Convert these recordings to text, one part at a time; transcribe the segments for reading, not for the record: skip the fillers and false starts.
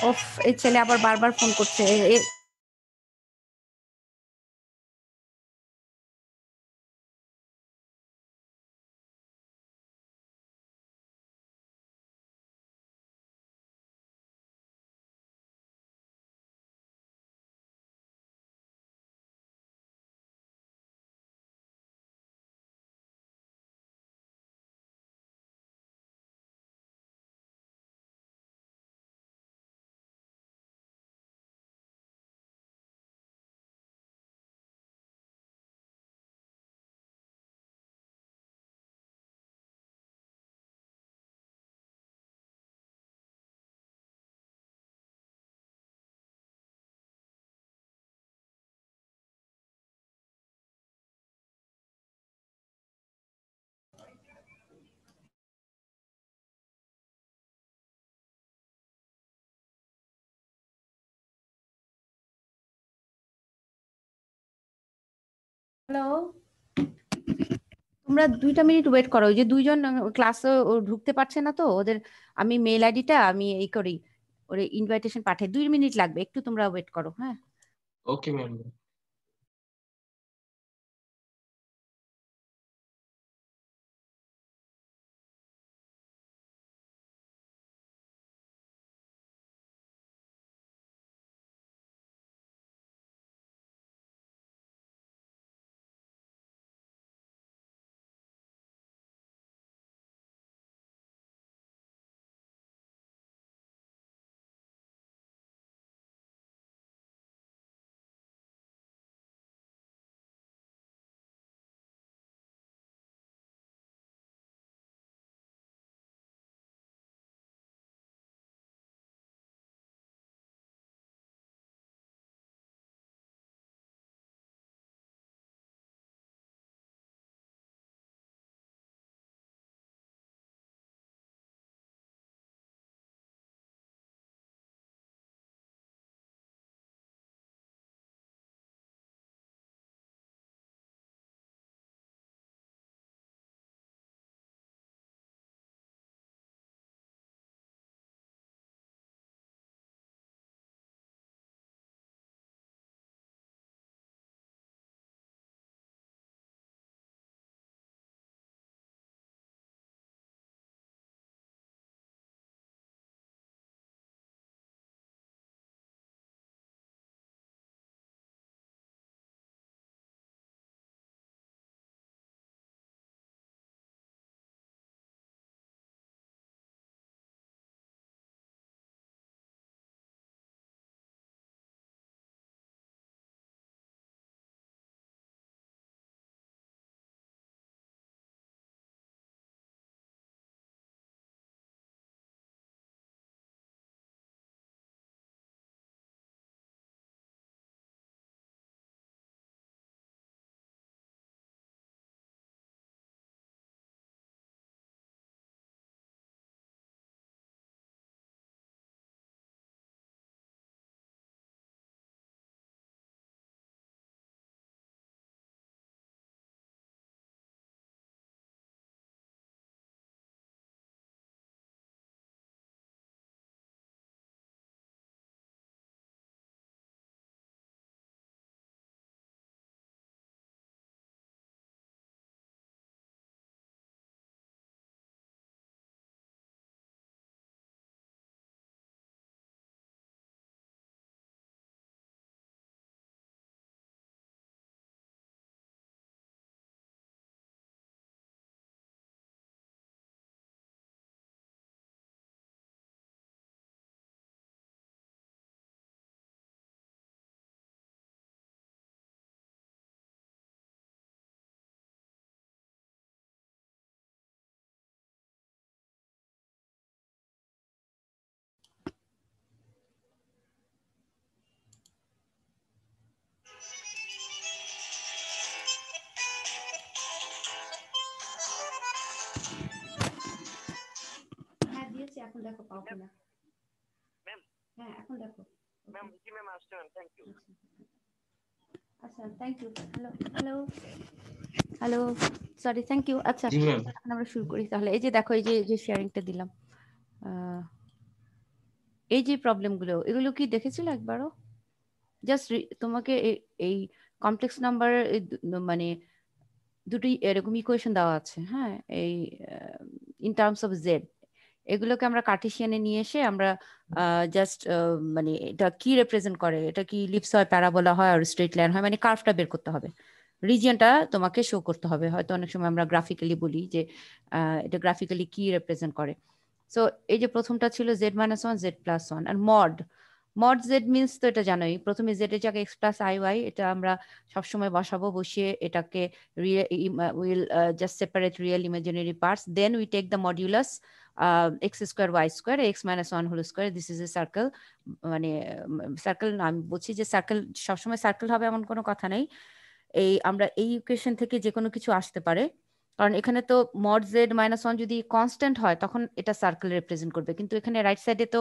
ওফ, এই ছেলে আবার বারবার ফোন করছে। হ্যালো, তোমরা 2টা মিনিট ওয়েট করো। ওই যে দুইজন ক্লাসে ঢুকতে পারছে না, তো ওদের আমি মেল আইডিটা আমি এই করি, ওরে ইনভাইটেশন পাঠাই। 2 মিনিট লাগবে, একটু তোমরা ওয়েট করো। হ্যাঁ, ওকে ম্যাম। হ্যাঁ দিয়েছি, এখন দেখো পাও কিনা। ম্যাম, হ্যাঁ এখন দেখো। ম্যাম জি ম্যাম আসছে ম্যাম, থ্যাংক ইউ। আচ্ছা, thank you. Hello hello hello, sorry, thank you. আচ্ছা, জি ম্যাম। এখন আমরা শুরু করি তাহলে। এই যে দেখো, এই যে শেয়ারিংটা দিলাম, এই যে প্রবলেমগুলো, এগুলো কি দেখেছিল একবারও? জাস্ট তোমাকে এই কমপ্লেক্স নাম্বার মানে দুটি এরকম ইকুয়েশন দেওয়া আছে, হ্যাঁ, এই ইন টার্মস অফ জেড। এগুলোকে আমরা কার্টেশিয়ানে নিয়ে এসে আমরা জাস্ট মানে এটা কি রিপ্রেজেন্ট করে, এটা কি লিপস হয়, প্যারাবোলা হয়, আর স্ট্রেট লাইন হয়, মানে কার্ভটা বের করতে হবে, রিজিয়নটা তোমাকে শো করতে হবে। হয়তো অনেক সময় আমরা গ্রাফিক্যালি বলি যে এটা গ্রাফিক্যালি কি রিপ্রেজেন্ট করে। সো এই যে প্রথমটা ছিল z-1 z+1 আর মড জেড মিনস তো এটা জানোই, প্রথমে জেড এর জায়গায় x+iy, এটা আমরা সবসময় বসাবো, বসিয়ে এটাকে will just separate real imaginary parts, then we take the modulus x square y square x-1 whole square, this is a circle. মানে সার্কেল না, আমি বলছি যে সার্কেল সবসময় সার্কেল হবে এমন কোনো কথা নেই। এই আমরা এই ইকুয়েশন থেকে যে কোনো কিছু আসতে পারে, কারণ এখানে তো মড z-1 যদি কনস্ট্যান্ট হয় তখন এটা সার্কেল রিপ্রেজেন্ট করবে, কিন্তু এখানে রাইট সাইডে তো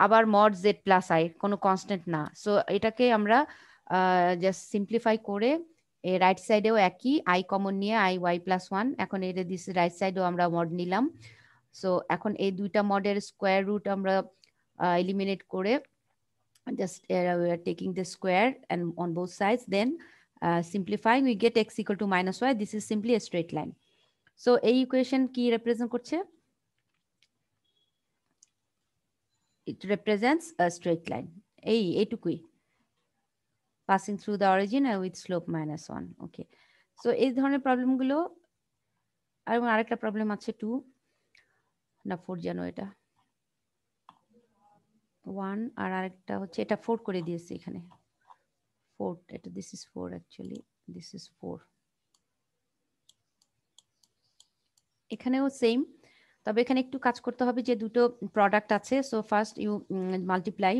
আবার মড z+i কোনো কনস্ট্যান্ট না। সো এটাকে আমরা জাস্ট সিম্পলিফাই করে রাইট সাইডেও একই আই কমন নিয়ে i y+1, এখন এটা দিস রাইট সাইডেও আমরা মড নিলাম। সো এখন এই দুইটা মডের স্কোয়ার রুট আমরা এলিমিনেট করে just we are taking the square and on both sides, then simplifying we get x equal to -y. This is simply a straight line. So এই equation কি represent করছে? It represents a straight line. এইটুকুই, passing through the origin with slope -1. Okay, so এই ধরনের প্রবলেমগুলো, আর আরেকটা problem আছে 2 না 4 জানো, এটা 1 আর আরেকটা হচ্ছে এটা 4 করে দিয়েছি এখানে 4, এটা this is 4 actually, this is 4, এখানেও সেম, তবে এখানে একটু কাজ করতে হবে যে দুটো প্রোডাক্ট আছে। So first you multiply,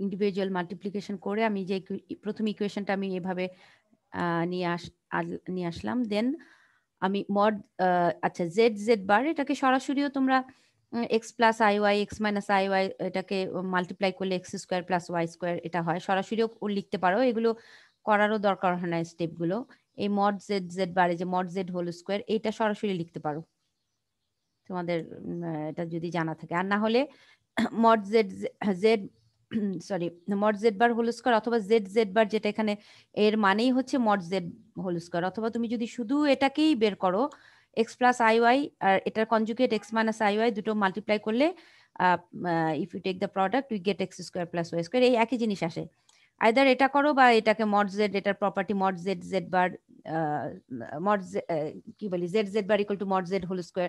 individual multiplication করে আমি যে প্রথম ইকুয়েশনটা আমি এভাবে নিয়ে আসলাম, দেন আমি মড আচ্ছা জেড বার, এটাকে সরাসরিও তোমরা x+iy x-iy এটাকে মাল্টিপ্লাই করলে x² + y² এটা হয়, সরাসরিও লিখতে পারো, এগুলো করারও দরকার হয় না স্টেপগুলো। এই মড জেড বারে যে মড জেড হোল স্কোয়ার, এইটা সরাসরি লিখতে পারো তোমাদের এটা যদি জানা থাকে, আর না হলে mod Z sorry mod Z bar whole square অথবা জেড বার, যেটা এখানে এর মানেই হচ্ছে মড জেড হোল স্কোয়ার, অথবা তুমি যদি শুধু এটাকেই বের করো x+iy আর এটার কনজুগেট x-iy দুটো মাল্টিপ্লাই করলে if you take the product we get x² + y², এই একই জিনিস আসে। আইদার এটা করো বা এটাকে মড জেড, এটার property mod Z bar mod কি বলি Z bar equal to mod Z whole square,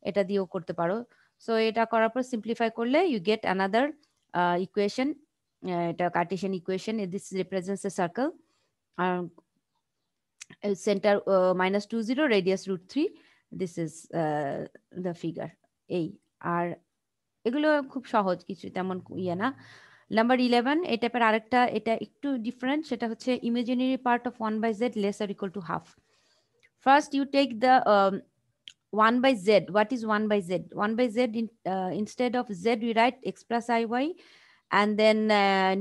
এটা দিয়েও করতে পারো। সো এটা করার পর সিম্পলিফাই করলে ইউ গেট অ্যানাদার ইকুয়েশন, এটা Kardashian equation, this represents A circle, centre -2 0 radius √3, this is the figure. এই আর এগুলো খুব সহজ, কিছু তেমন ইয়ে না। নাম্বার 11 এই টাইপের আরেকটা, এটা একটু ডিফারেন্ট, সেটা হচ্ছে imaginary part of 1/z less or equal to half. First you take the 1/z. What is 1/z? 1/z instead of z we write x+iy, and then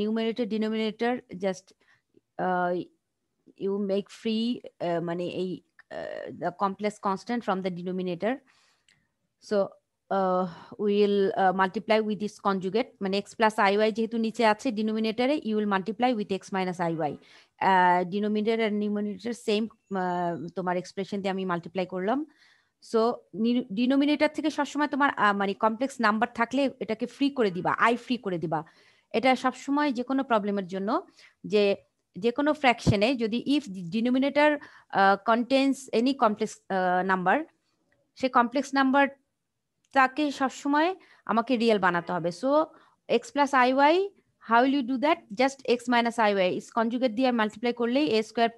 numerator denominator just you make free মানে এই the complex constant from the denominator. So we'll multiply with this conjugate, মানে x+iy যেহেতু নিচে আছে ডিনোমিনেটরে, you will multiply with x-iy. Denominator আর numerator same, তোমার expression দিয়ে আমি মাল্টিপ্লাই করলাম। সো ডিনোমিনেটর থেকে সবসময় তোমার মানে কমপ্লেক্স নাম্বার থাকলে এটাকে ফ্রি করে দিবা, ফ্রি করে দিবা। এটা সবসময় যে কোনো প্রবলেমের জন্য, যে কোনো ফ্র্যাকশনে যদি if denominator contains any complex number, সে কমপ্লেক্স নাম্বার তাকে সবসময় আমাকে রিয়েল বানাতে হবে। So x+iy, how will you do that? Just x-iy is conjugate দিয়ে মাল্টিপ্লাই করলেই a²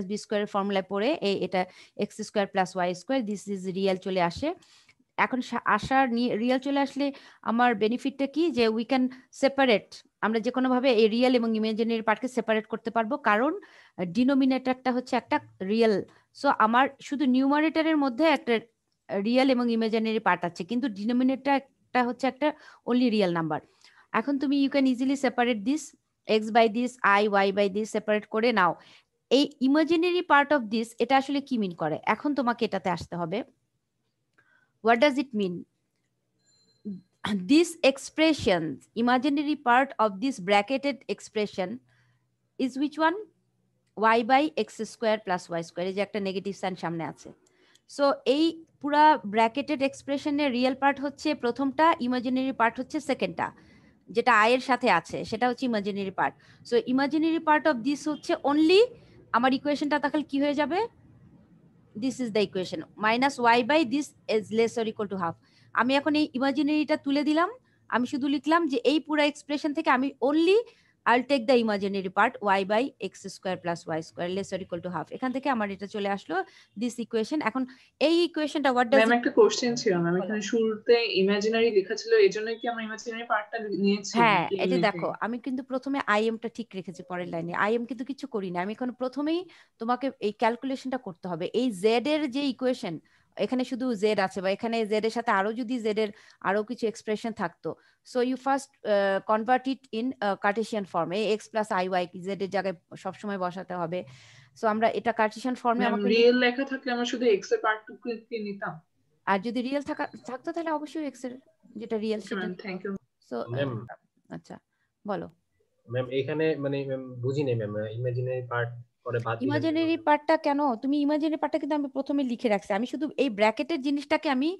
- b² ফর্মুলায় পড়ে এটা x² + y², this is real চলে আসে। এখন আসার রিয়েল চলে আসলে আমার বেনিফিটটা কি, যে উই ক্যান সেপারেট, আমরা যে কোনো ভাবে এই রিয়েল এবং ইমাজিনারি পার্টকে সেপারেট করতে পারবো, কারণ ডিনোমিনেটরটা হচ্ছে একটা রিয়েল। সো আমার শুধু নিউমারেটরের মধ্যে একটা রিয়েল এবং ইমাজিনারি পার্ট আছে, কিন্তু ডিনোমিনেটরটা হচ্ছে একটা অনলি রিয়েল নাম্বার। এখন তুমি you can easily separate this X by this, y by this separate করে নাও। এই ইমাজিনারি পার্ট অফ দিস, এটা আসলে কি মিন করে, এখন তোমাকে এটাতে আসতে হবে। What does it mean? this expression, imaginary part of this bracketed expression is which one? y by x square plus y square, এই যে একটা নেগেটিভ সাইন সামনে আছে। সো এই পুরা ব্র্যাকেটেড এক্সপ্রেশনের রিয়েল পার্ট হচ্ছে প্রথমটা, ইমাজিনারি পার্ট হচ্ছে সেকেন্ডটা, যেটা আই এর সাথে আছে সেটা হচ্ছে imaginary part. So imaginary part of this হচ্ছে অনলি, আমার ইকুয়েশনটা তাহলে কি হয়ে যাবে? This is the equation, minus Y by this is less or equal to half. আমি এখন এই ইমাজিনারিটা তুলে দিলাম, আমি শুধু লিখলাম যে এই পুরো এক্সপ্রেশন থেকে আমি only I'll take the imaginary part y by x square plus y square less or equal to half, এখান থেকে আমার এটা চলে আসলো দিস ইকুয়েশন। এখন এই ইকুয়েশনটা হোয়াট ডাজ ম্যাম একটা কোশ্চেন ছিল ম্যাম, এখানে শুরুতে ইমাজিনারি লেখা ছিল, এজন্য কি আমরা ইমাজিনারি পার্টটা নিয়েছি? হ্যাঁ, এই যে দেখো আমি কিন্তু প্রথমে আইএমটা ঠিক রেখেছি, পরের লাইনে আইএম কিন্তু কিছু করি না আমি, এখন প্রথমেই তোমাকে এই ক্যালকুলেশনটা করতে হবে। এই জেড এর যে ইকুয়েশন, এখানে শুধু জেড আছে, বা এখানে জেড এর সাথে আরো যদি জেড এর আরো কিছু এক্সপ্রেশন থাকতো, so you first convert it in Cartesian form, এই x plus I y z এর জায়গায় সবসময় বসাতে হবে। সো আমরা এটা কার্টেশিয়ান ফর্মে আমাকে রিয়েল লেখা থাকলে আমরা শুধু এক্স এর পার্টটুকু নিতাম, আর যদি রিয়েল থাকতো তাহলে অবশ্যই এক্স এর যেটা রিয়েল সেটা। Thank you. সো আচ্ছা বলো ম্যাম, এখানে মানে ম্যাম বুঝি নাই ম্যাম, ইমাজিনারি পার্ট পরে বাদ দিলেন। ইমাজিনারি পার্টটা কেন? তুমি ইমাজিনারি পার্টটা কিন্তু আমি প্রথমে লিখে রাখছি, আমি শুধু এই ব্র্যাকেটের জিনিসটাকে আমি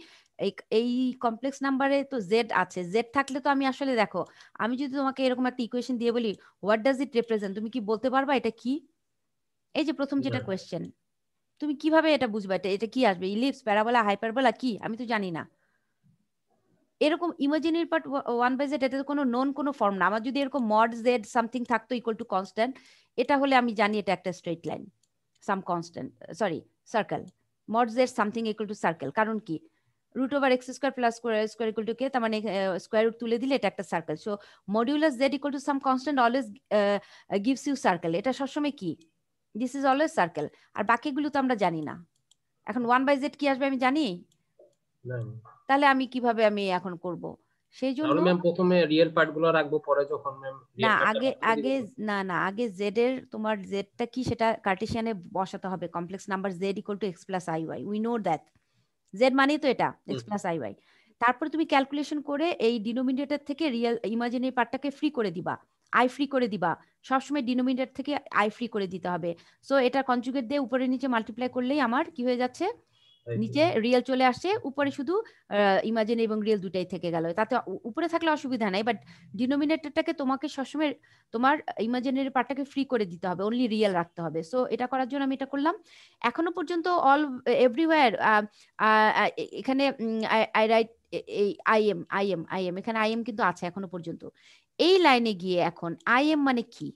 এই কমপ্লেক্স নাম্বারে তো জেড আছে, জেড থাকলে তো আমি আসলে দেখো, আমি যদি তোমাকে এরকম একটা ইকুয়েশন দিয়ে বলি হোয়াট ডাজ ইট রিপ্রেজেন্ট, তুমি কি বলতে পারবা এটা কি? এই যে প্রথম যেটা কোয়েশ্চেন, তুমি কিভাবে এটা বুঝবা এটা এটা কি আসবে? ইলিপস, প্যারাবোলা, হাইপারবোলা কি? আমি তো জানি না। এরকম imaginary part one by z, এটা কোনো নোন কোনো ফর্ম না। আমার যদি এরকম মড জেড সামথিং থাকতো ইকুয়াল টু কনস্ট্যান্ট, এটা হলে আমি জানি এটা একটা straight line, some constant, sorry circle, mod z something equal to circle. কারণ কি, root over x square plus square equal to k, তার মানে স্কোয়ার রুট তুলে দিলে এটা একটা circle. So modulus z equal to some constant always gives you circle, এটা সবসময় কি, দিস ইজ অলওয়েজ সার্কেল। আর বাকিগুলো তো আমরা জানি না। এখন ওয়ান বাই জেড কি আসবে আমি জানি, তাহলে আমি কিভাবে আমি এখন করব? সেই জন্য ম্যাম প্রথমে রিয়েল পার্ট গুলো রাখবো, পরে যখন ম্যাম না আগে জেড এর তোমার জেডটা কি সেটা কার্টেশিয়ানে বসাতে হবে, complex number Z equal to X plus I Y, we know that, Z মানেই তো এটা এক্স প্লাস আই ওয়াই। তারপরে তুমি ক্যালকুলেশন করে এই ডিনোমিনেটর থেকে রিয়েল ইমাজিনারি পার্টটাকে ফ্রি করে দিবা, আই ফ্রি করে দিবা, সবসময় ডিনোমিনেটর থেকে আই ফ্রি করে দিতে হবে। সো এটা কনজুগেট দিয়ে উপরে নিচে মাল্টিপ্লাই করলেই আমার কি হয়ে যাচ্ছে, নিচে রিয়েল চলে আসছে, উপরে শুধু ইমাজিন এবং রিয়েল দুটাই থেকে গেল। তাতে উপরে থাকলে অসুবিধা নাই, বাট ডিনোমিনেটরটাকে তোমাকে সবসময় তোমার ইমাজিনারি পার্টটাকে ফ্রি করে দিতে হবে, অনলি রিয়েল রাখতে হবে। সো এটা করার জন্য আমি এটা করলাম। এখনো পর্যন্ত অল এভরিওয়্যার এখানে আই রাইট এই আইএম এখানে আইএম কিন্তু আছে এখনো পর্যন্ত। এই লাইনে গিয়ে এখন আইএম মানে কি,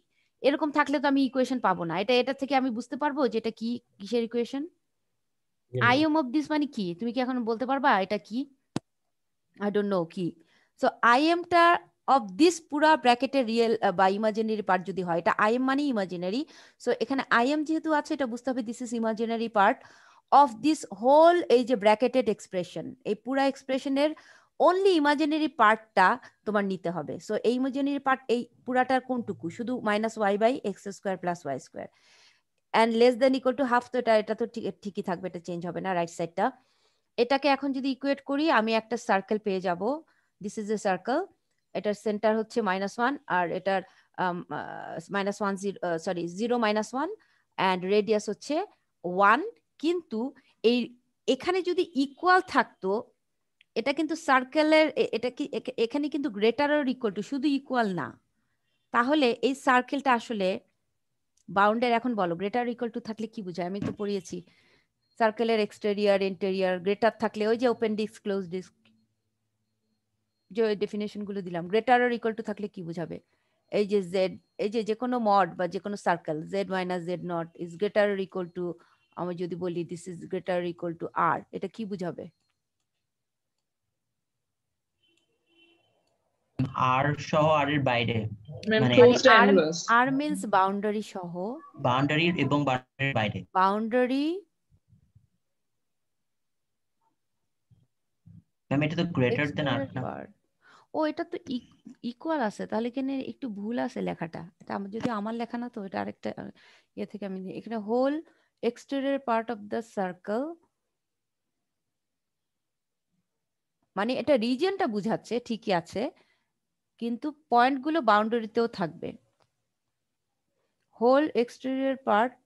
এরকম থাকলে তো আমি ইকুয়েশন পাবো না। এটা থেকে আমি বুঝতে পারবো যে এটা কি, কিসের ইকুয়েশন? আইএম অফ দিস মানে কি, তুমি কি এখন বলতে পারবা এটা কি? আই ডোন্ট নো কি। সো আইএমটা অফ দিস পুরা ব্র্যাকেটের রিয়েল বা ইমাজিনারি পার্ট যদি হয়, এটা আইএম মানে ইমাজিনারি। সো এখানে আইএম যেহেতু আছে, এটা বুঝতে হবে this is imaginary part of this whole, এই যে ব্র্যাকেটেড এক্সপ্রেশন, এই পুরা এক্সপ্রেশনের অনলি ইমাজিনারি পার্টটা তোমার নিতে হবে। সো এই ইমাজিনারি পার্ট এই পুরাটার কোনটুকু, শুধু minus Y by x square plus Y square and less than equal to half. তো এটা তো ঠিকই থাকবে, এটা চেঞ্জ হবে না রাইট সাইডটা। এটাকে এখন যদি ইকুয়েট করি আমি একটা সার্কেল পেয়ে যাব, দিস ইজ এ সার্কেল, এটার সেন্টার হচ্ছে -1 আর এটার -1 সরি 0 - 1 অ্যান্ড রেডিয়াস হচ্ছে 1। কিন্তু এই এখানে যদি ইকুয়াল থাকতো, এটা কিন্তু সার্কেলের এটা কি এখানে কিন্তু গ্রেটার অর ইকুয়াল টু, শুধু ইকুয়াল না, তাহলে এই সার্কেলটা আসলে বাউন্ডের, এখন বলো গ্রেটার ইকুয়াল টু থাকলে কি বোঝায়? আমি তো পড়িয়েছি সার্কেলের এক্সটেরিয়র ইন্টেরিয়র, গ্রেটার থাকলে ওই যে ওপেন ডিস্ক ক্লোজ ডিস্ক যে ডেফিনেশন গুলো দিলাম, গ্রেটার আর ইকুয়াল টু থাকলে কি বোঝাবে? এই যে জেড, এই যে কোনো মড বা যে কোনো circle z minus z not is greater আর ইকুয়াল টু, আমি যদি বলি this is greater equal to r, এটা কি বুঝাবে? আর সহ আর এর বাইরে, মানে আর মিন্স বাউন্ডারি সহ, বাউন্ডারি এবং বাউন্ডারির বাইরে, বাউন্ডারি। ম্যাম এটা তো গ্রেটার দেন আর না? ও এটা তো ইকুয়াল আছে, তাহলে এখানে একটু ভুল আছে লেখাটা, এটা যদি আমার লেখা না তো, এটা আরেকটা ইয়ে থেকে আমি এখানে whole exterior part of the circle মানে এটা রিজিয়নটা বুঝাচ্ছে ঠিকই আছে, কিন্তু পয়েন্টগুলো বাউন্ডারিতেও থাকবে। Whole exterior part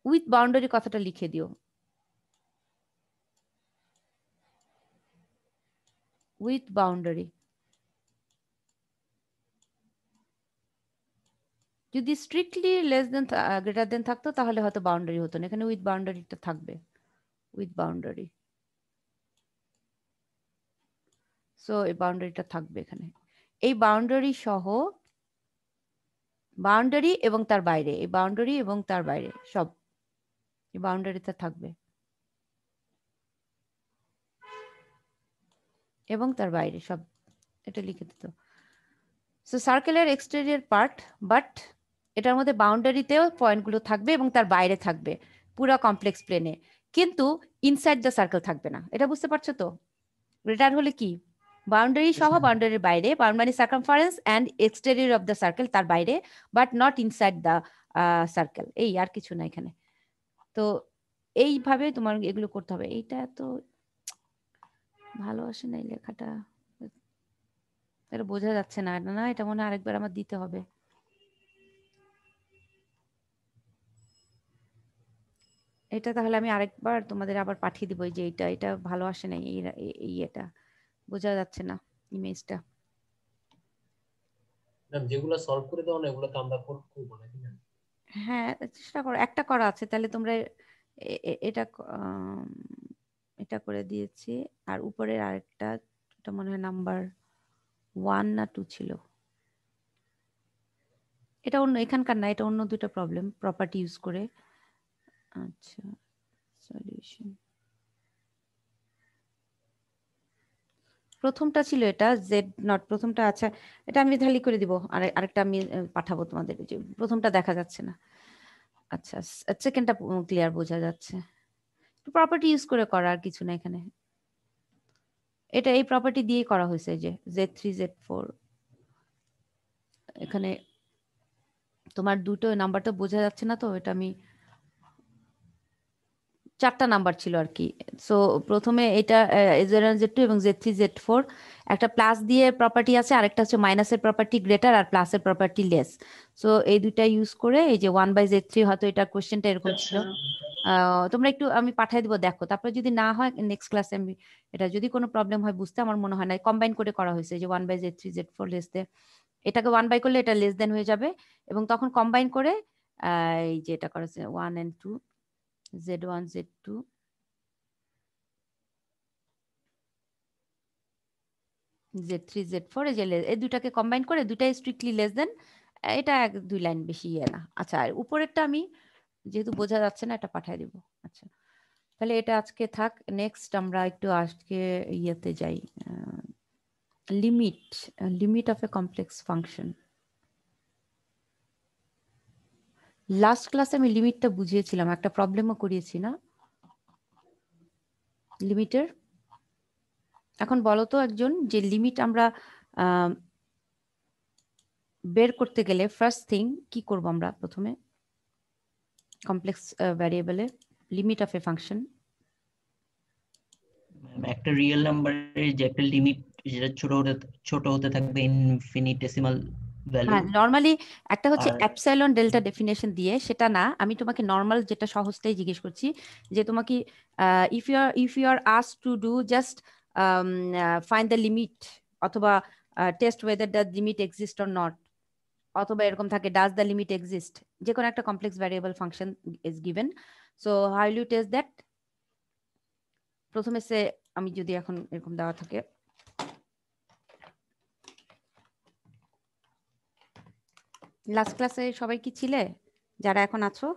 with boundary কথাটা লিখে দিও, উইথ বাউন্ডারি। যদি strictly less than greater than থাকতো তাহলে হয়তো বাউন্ডারি হতো না, এখানে উইথ বাউন্ডারিটা থাকবে, উইথ বাউন্ডারি। সো এই বাউন্ডারিটা থাকবে এখানে, এই বাউন্ডারি সহ, বাউন্ডারি এবং তার বাইরে, এই বাউন্ডারি এবং তার বাইরে সব এই বাউন্ডারিতে থাকবে এবং তার বাইরে সব, এটা লিখে দিত। সো সার্কেলের এক্সটেরিয়র পার্ট, বাট এটার মধ্যে বাউন্ডারিতেও পয়েন্টগুলো থাকবে এবং তার বাইরে থাকবে পুরো কমপ্লেক্স প্লেনে, কিন্তু ইনসাইড দ্য সার্কেল থাকবে না। এটা বুঝতে পারছো তো? গ্রেটার হলে কি বাউন্ডারি সহ, বাউন্ডারির বাইরে, মানে circumference and exterior of the circle তার বাইরে, but not inside the circle. এই আর কিছু না এখানে। তো এইভাবে তোমার এগুলো করতে হবে। এইটা তো ভালো আসে না এই লেখাটা, এটা বোঝা যাচ্ছে না। না এটা মনে হয় আরেকবার আমার দিতে হবে। এটা তাহলে আমি আরেকবার তোমাদের আবার পাঠিয়ে দিব, যে এটা ভালো আসে না, এই এটা বোঝা যাচ্ছে না ইমেজটা। ম্যাম যেগুলো সলভ করে দাও না এগুলো তো আমরা করব নাকি ম্যাম? হ্যাঁ চেষ্টা করো, একটা করা আছে তাহলে তোমরা এটা এটা করে দিয়েছি। আর উপরের আরেকটা, এটা মনে হয় নাম্বার 1 না 2 ছিল, এটা অন্য, এখানকার না, এটা অন্য দুটো প্রবলেম প্রপার্টি ইউজ করে। আচ্ছা সলিউশন, প্রথমটা ছিল এটা জেড নট, প্রথমটা। আচ্ছা এটা আমি তাহলে করে দিব, আরেকটা আমি পাঠাবো তোমাদের, যে প্রথমটা দেখা যাচ্ছে না। আচ্ছা সেকেন্ডটা ক্লিয়ার বোঝা যাচ্ছে। প্রপার্টি ইউজ করে করা, আর কিছু না এখানে। এটা এই প্রপার্টি দিয়ে করা হয়েছে, যে Z3 Z4। এখানে তোমার দুটো নাম্বারটা বোঝা যাচ্ছে না, তো এটা আমি 4টা নাম্বার ছিল আর কি। সো প্রথমে এটা Z1 Z2 এবং Z3 Z4, একটা প্লাস দিয়ে প্রপার্টি আছে, আরেকটা হচ্ছে মাইনাসের প্রপার্টি গ্রেটার আর প্লাসের প্রপার্টি লেস। সো এই দুইটা ইউজ করে এই যে 1/Z3, হয়তো এটা কোশ্চেনটা এরকম ছিল। তোমরা একটু, আমি পাঠিয়ে দিব দেখো, তারপরে যদি না হয় নেক্সট ক্লাসে আমি, এটা যদি কোনো প্রবলেম হয় বুঝতে, আমার মনে হয় না কম্বাইন করে করা হয়েছে, যে 1/Z3 Z4 লেস দেন, এটাকে 1 বাই করলে এটা লেস দেন হয়ে যাবে, এবং তখন কম্বাইন করে এই যে এটা করেছে 1 and 2, Z1 Z2 Z3 Z4, এই দুটাকে কম্বাইন করে দুটাই স্ট্রিক্টলি লেস দেন, এটা 1-2 লাইন বেশি ইয়ে না। আচ্ছা আর উপরেরটা আমি যেহেতু বোঝা যাচ্ছে না এটা পাঠিয়ে দিব। আচ্ছা তাহলে এটা আজকে থাক, নেক্সট আমরা একটু আজকে ইয়েতে যাই, limit of A complex function. Last ক্লাসে আমি লিমিটটা বুঝিয়েছিলাম, একটা প্রবলেমও করিয়েছি না লিমিটের। এখন বলো তো একজন, যে লিমিট আমরা বের করতে গেলে ফার্স্ট থিং কি করব আমরা? প্রথমে কমপ্লেক্স ভ্যারিয়েবলে লিমিট অফ এ ফাংশন, একটা রিয়েল নাম্বারের যে একটা লিমিট, যেটা ছোট হতে থাকবে ইনফিনিটেসিমাল ভ্যালু। হ্যাঁ নরমালি একটা হচ্ছে আর অ্যাপসাইলন ডেল্টা ডেফিনেশন দিয়ে, সেটা না, আমি তোমাকে নর্মাল যেটা সহজটাই জিজ্ঞেস করছি, যে তোমাকে if you are asked to do just find the limit, অথবা test whether the limit exist or not, অথবা এরকম থাকে ডাজ দ্য লিমিট এক্সিস্ট, যে কোনো একটা complex variable function is given, so how you test that. প্রথমে সে, আমি যদি এখন এরকম দেওয়া থাকে, লাস্ট ক্লাসে সবাই কি ছিলে যারা এখন আছো?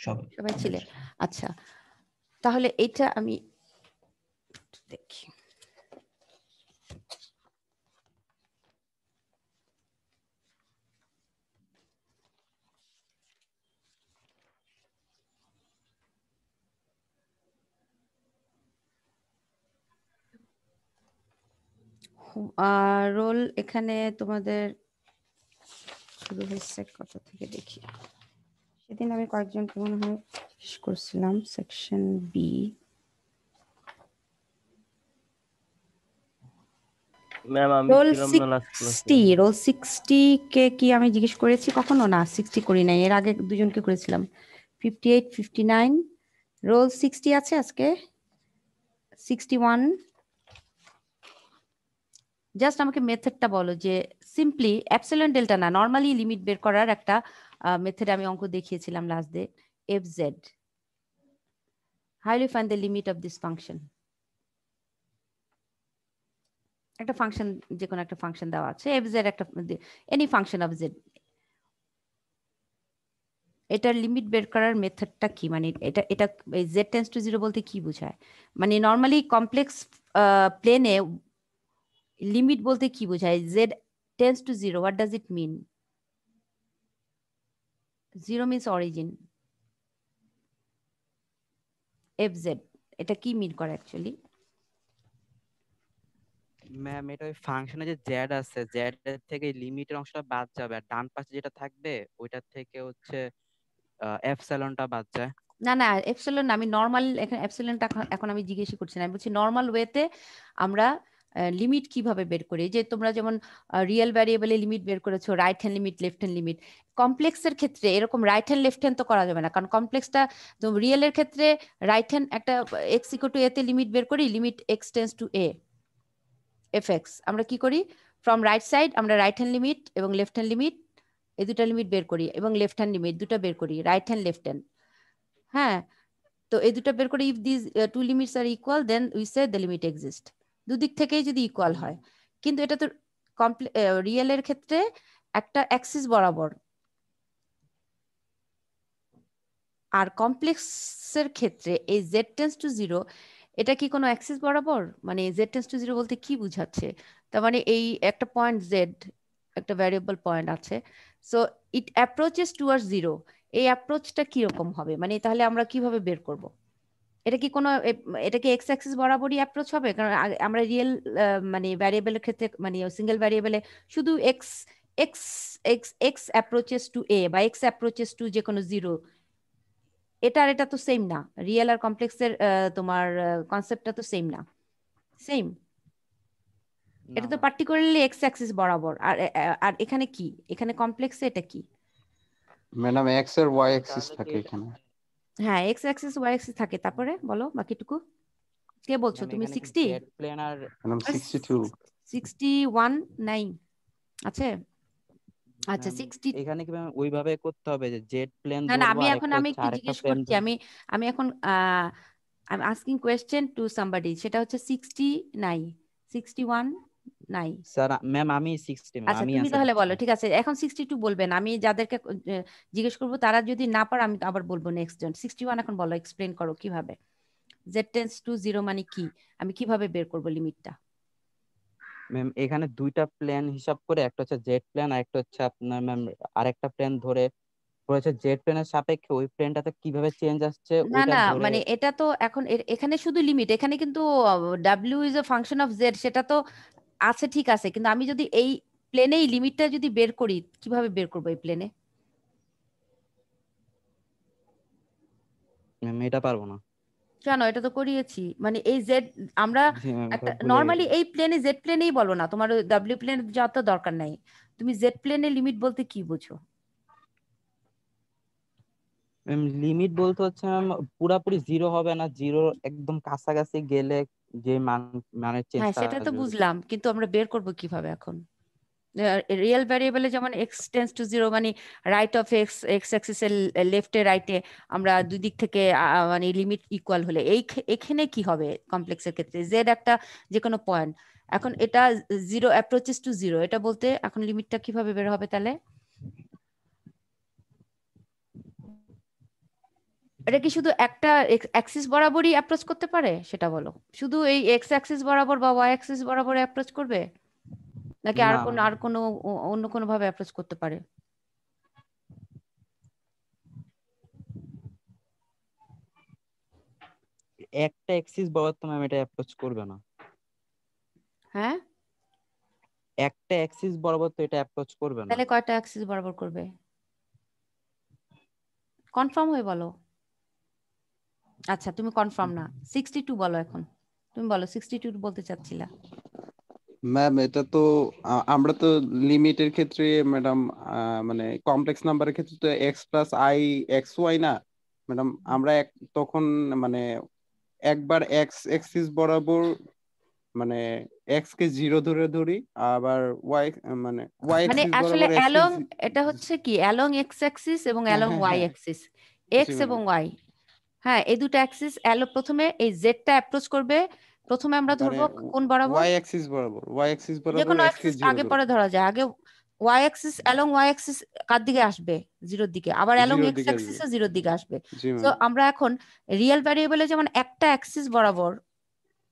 সবাই ছিলে? আচ্ছা তাহলে এটা আমি দেখি, রোল এখানে তোমাদের শুরু হয়েছে কত থেকে দেখি, সেদিন আমি কয়েকজনকে মনে হয় শেষ করছিলাম সেকশন বি। ম্যাম আমি রোল ছিলাম না লাস্ট ক্লাসে। 60 কে কি আমি জিজ্ঞেস করেছি কখনো? না, 60 করি নাই, এর আগে দুজনকে করেছিলাম। 58, 59, রোল 60 আছে আজকে। 61, জাস্ট আমাকে মেথডটা বলো যে সিম্পলি অ্যাপসিলন ডেল্টা না, নর্মালি লিমিট বের করার একটা মেথড আমি অঙ্ক দেখিয়েছিলাম last day. F Z, how will you find the limit of this function? একটা ফাংশন, যে কোনো একটা ফাংশন দেওয়া আছে এফ জেড, একটা এনি ফাংশন অফ জেড, এটার লিমিট বের করার মেথডটা কি? মানে এটা এটা জেড টেন্স টু জিরো বলতে কি বোঝায়? মানে নর্মালি কমপ্লেক্স প্লেনে লিমিট বলতে কি বোঝায়? Z tends to zero, what does it mean? Zero means origin, F Z এটা কি মিন করে অ্যাকচুয়ালি? ম্যাম এটা ওই ফাংশনে যে জেড আছে, জেড এর থেকে লিমিটের অংশটা বাদ যাবে, আর ডান পাশে যেটা থাকবে ওইটার থেকে হচ্ছে এপসাইলনটা বাদ যায়। না না, এপসিলন না, আমি নর্মাল এখন এপসিলনটা এখন আমি জিজ্ঞেস করছি না, আমি বলছি নর্মাল ওয়েতে আমরা লিমিট কিভাবে বের করি। যে তোমরা যেমন রিয়েল ভ্যারিয়েবলে লিমিট বের করেছো, right hand limit, left hand limit. কমপ্লেক্সের ক্ষেত্রে এরকম রাইট হ্যান্ড লেফট হ্যান্ড তো করা যাবে না, কারণ কমপ্লেক্সটা তো রিয়েলের ক্ষেত্রে রাইট হ্যান্ড একটা এক্স ইকুয়াল টু এ তে লিমিট বের করি, limit x tends two A F x. আমরা কি করি? ফ্রম রাইট সাইড আমরা রাইট হ্যান্ড লিমিট এবং লেফট হ্যান্ড লিমিট, এই দুটা লিমিট বের করি, এবং লেফট হ্যান্ড লিমিট দুটো বের করি, রাইট হ্যান্ড লেফট হ্যান্ড। হ্যাঁ, তো এই দুটো বের করে if this two limits are equal then we say the limit exist. দুদিক থেকেই যদি ইকুয়াল হয়। কিন্তু এটা তো রিয়েলের ক্ষেত্রে একটা অ্যাক্সিস বরাবর, আর কমপ্লেক্সের ক্ষেত্রে এই জেড টেন্স টু জিরো, এটা কি কোনো অ্যাক্সিস বরাবর? মানে জেড টেন্স টু জিরো বলতে কি বুঝাচ্ছে? তার মানে এই একটা পয়েন্ট জেড, একটা ভ্যারিয়েবল পয়েন্ট আছে, so it approaches towards zero. এই অ্যাপ্রোচটা কিরকম হবে? মানে তাহলে আমরা কিভাবে বের করব? এটা কি কোনো এটা কি এক্স অ্যাক্সিস বরাবরই অ্যাপ্রোচ হবে? কারণ আমরা রিয়েল মানে ভ্যারিয়েবলের ক্ষেত্রে, মানে সিঙ্গেল ভ্যারিয়েবলে শুধু x x x x approaches to a বা এক্স অ্যাপ্রোচেস টু যে কোনো জিরো, এটা আর এটা তো সেম না। রিয়েল আর কমপ্লেক্সের তোমার কনসেপ্টটা তো সেম না। সেম, এটা তো পার্টিকুলারলি এক্স অ্যাক্সিস বরাবর। আর আর এখানে কি? এখানে কমপ্লেক্সে এটা কি? ম্যাডাম এক্স এর ওয়াই অ্যাক্সিস থাকে এখানে। হ্যাঁ, এক্স অ্যাক্সিস ওয়াই অ্যাক্সিস থাকে। তারপরে বলো বাকিটুকু। কে বলছো তুমি? 60 জেড প্লেন আর ম্যাডাম 62 61 নাই আছে? আচ্ছা 60। এখানে কি ম্যাম ওইভাবে করতে হবে যে জেড প্লেন না না, ধরবো আমি আর এখন একটা আমি হচ্ছে কি আরেকটা জিজ্ঞেস প্লেন করছি, আমি এখন I'm asking question to somebody, সেটা হচ্ছে 60 নাই, 61 নাই। স্যার ম্যাম আমি 60 ম্যাম আচ্ছা আমি তুমি অ্যানসার তাহলে বলো, দিচ্ছি। ঠিক আছে। এখন 62 বলবেন, আমি যাদেরকে জিজ্ঞেস করবো তারা যদি না পারে আমি আবার বলবো নেক্সট জন। 61 এখন বলো, এক্সপ্লেন করো কিভাবে z টেন্স টু 0 মানে কি, আমি কিভাবে বের করবো লিমিটটা? ম্যাম এখানে দুইটা প্লেন হিসাব করে, একটা হচ্ছে জেড প্লেন আর একটা হচ্ছে আপনার ম্যাম আরেকটা প্লেন ধরে হচ্ছে জেড প্লেনের সাপেক্ষে ওই প্লেনটাতে কিভাবে চেঞ্জ আসছে না ওইটা না, ধরে। মানে এটা তো এখন এখানে শুধু লিমিট, এখানে কিন্তু w is a function of z, সেটা তো আছে, ঠিক আছে, কিন্তু আমি যদি এই প্লেনেই লিমিটটা যদি বের করি, কিভাবে বের করবো এই প্লেনে? ম্যাম এটা পারবো না। কেন? এটা তো করিয়েছি। মানে এই জেড আমরা জি ম্যাম এটা একটা ভুলে নর্মালি গেছি। এই প্লেনে জেড প্লেনেই বলো না, তোমার ডাব্লিউ প্লেনে যাওয়ার তো দরকার নাই। তুমি জেড প্লেনে লিমিট বলতে কি বুঝো? ম্যাম লিমিট বলতে হচ্ছে ম্যাম পুরাপুরি জিরো হবে না, জিরো একদম কাছাকাছি গেলে যে মানের হ্যাঁ চেঞ্জটা সেটা তো আসবে। বুঝলাম, কিন্তু আমরা বের করব কিভাবে এখন? রিয়েল ভ্যারিয়েবলে যেমন এক্স টেন্স টু জিরো, মানে রাইট অফ এক্স, এক্স অ্যাক্সিসের লেফটে রাইটে আমরা দুই দিক থেকে মানে লিমিট ইকুয়াল হলে এখানে কি হবে? কমপ্লেক্সের ক্ষেত্রে জেড একটা যে কোনো পয়েন্ট, এখন এটা জিরো অ্যাপ্রোচেস টু জিরো, এটা বলতে এখন লিমিটটা কিভাবে বের হবে তাহলে? এটা কি শুধু একটা অ্যাক্সিস বরাবরই অ্যাপ্রোচ করতে পারে সেটা বলো? শুধু এই এক্স অ্যাক্সিস বরাবর বা ওয়াই অ্যাক্সিস বরাবর অ্যাপ্রোচ করবে, নাকি না আর কোনো অন্য কোনো ভাবে অ্যাপ্রোচ করতে পারে? একটা এক্সিস বরাবর তো ম্যাম এটা অ্যাপ্রোচ করবে না। হ্যাঁ, একটা অ্যাক্সিস বরাবর তো এটা অ্যাপ্রোচ করবে না। তাহলে কয়টা অ্যাক্সিস বরাবর করবে? কনফার্ম হয়ে বলো। আচ্ছা তুমি কনফার্ম না, 62 বলো এখন। তুমি বলো 62 বলতে চাচ্ছিলা। ম্যাম এটা তো আমরা তো লিমিটের ক্ষেত্রে ম্যাডাম মানে কমপ্লেক্স নাম্বারের ক্ষেত্রে তো X plus I X Y না ম্যাডাম, আমরা তখন মানে একবার এক্স এক্সিস বরাবর মানে এক্স কে 0 ধরে ধরি, আবার ওয়াই মানে ওয়াই মানে এক্সিস আসলে বরাবর এক্স কে অ্যালং, এটা হচ্ছে কি অ্যালং এক্স অ্যাক্সিস এবং হ্যাঁ অ্যালং হ্যাঁ ওয়াই হ্যাঁ অ্যাক্সিস, জি এক্স এবং ম্যাডাম। ওয়াই। হ্যাঁ এই দুটো অ্যাক্সিস প্রথমে এই জেডটা অ্যাপ্রোচ করবে, প্রথমে আমরা মানে ধরবো কোন বরাবর, ওয়াই অ্যাক্সিস বরাবর, ওয়াই অ্যাক্সিস যে বরাবর কোনো এক্স কে অ্যাক্সিস 0 আগে ধরে। পরে ধরা যায়। আগে y axis, along Y axis কার দিকে আসবে? জিরোর দিকে, আবার অ্যালং 0 এক্স দিকে আসবে। অ্যাক্সিসও জিরোর দিকে আসবে। জি তো ম্যাম। আমরা এখন রিয়েল ভ্যারিয়েবলে যেমন একটা অ্যাক্সিস বরাবর,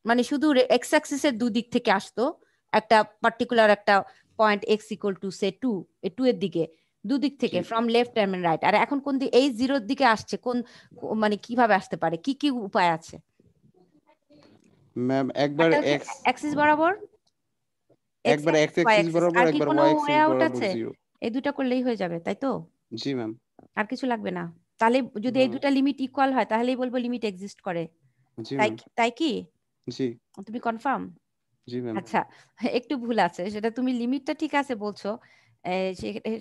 মানে শুধু এক্স অ্যাক্সিসের দুদিক থেকে আসতো, একটা পার্টিকুলার একটা পয়েন্ট এক্স ইকুয়াল টু সে 2, এই 2 এর দিকে দুদিক থেকে জি ফ্রম লেফট এন্ড রাইট। আর এখন কোন দিকে? এই জিরোর দিকে আসছে কোন, মানে কিভাবে আসতে পারে, কি কি উপায় আছে? ম্যাম একবার একটা হচ্ছে এক্স, অ্যাক্সিস বরাবর, এক্স একবার X axis Y axis axis, বরাবর, আর কি একবার কোনো ওয়াই ওয়ে অ্যাক্সিস আউট বরাবর আছে? 0। এই দুটা করলেই হয়ে যাবে, তাই তো? জি ম্যাম। আর কিছু লাগবে না? তাহলে যদি এই দুটা লিমিট ইকুয়াল হয় তাহলেই বলবো লিমিট এক্সিস্ট করে। জি তাই ম্যাম। তাই কি? জি তুমি কনফার্ম? জি ম্যাম। আচ্ছা একটু ভুল আছে, সেটা তুমি লিমিটটা ঠিক আছে বলছো,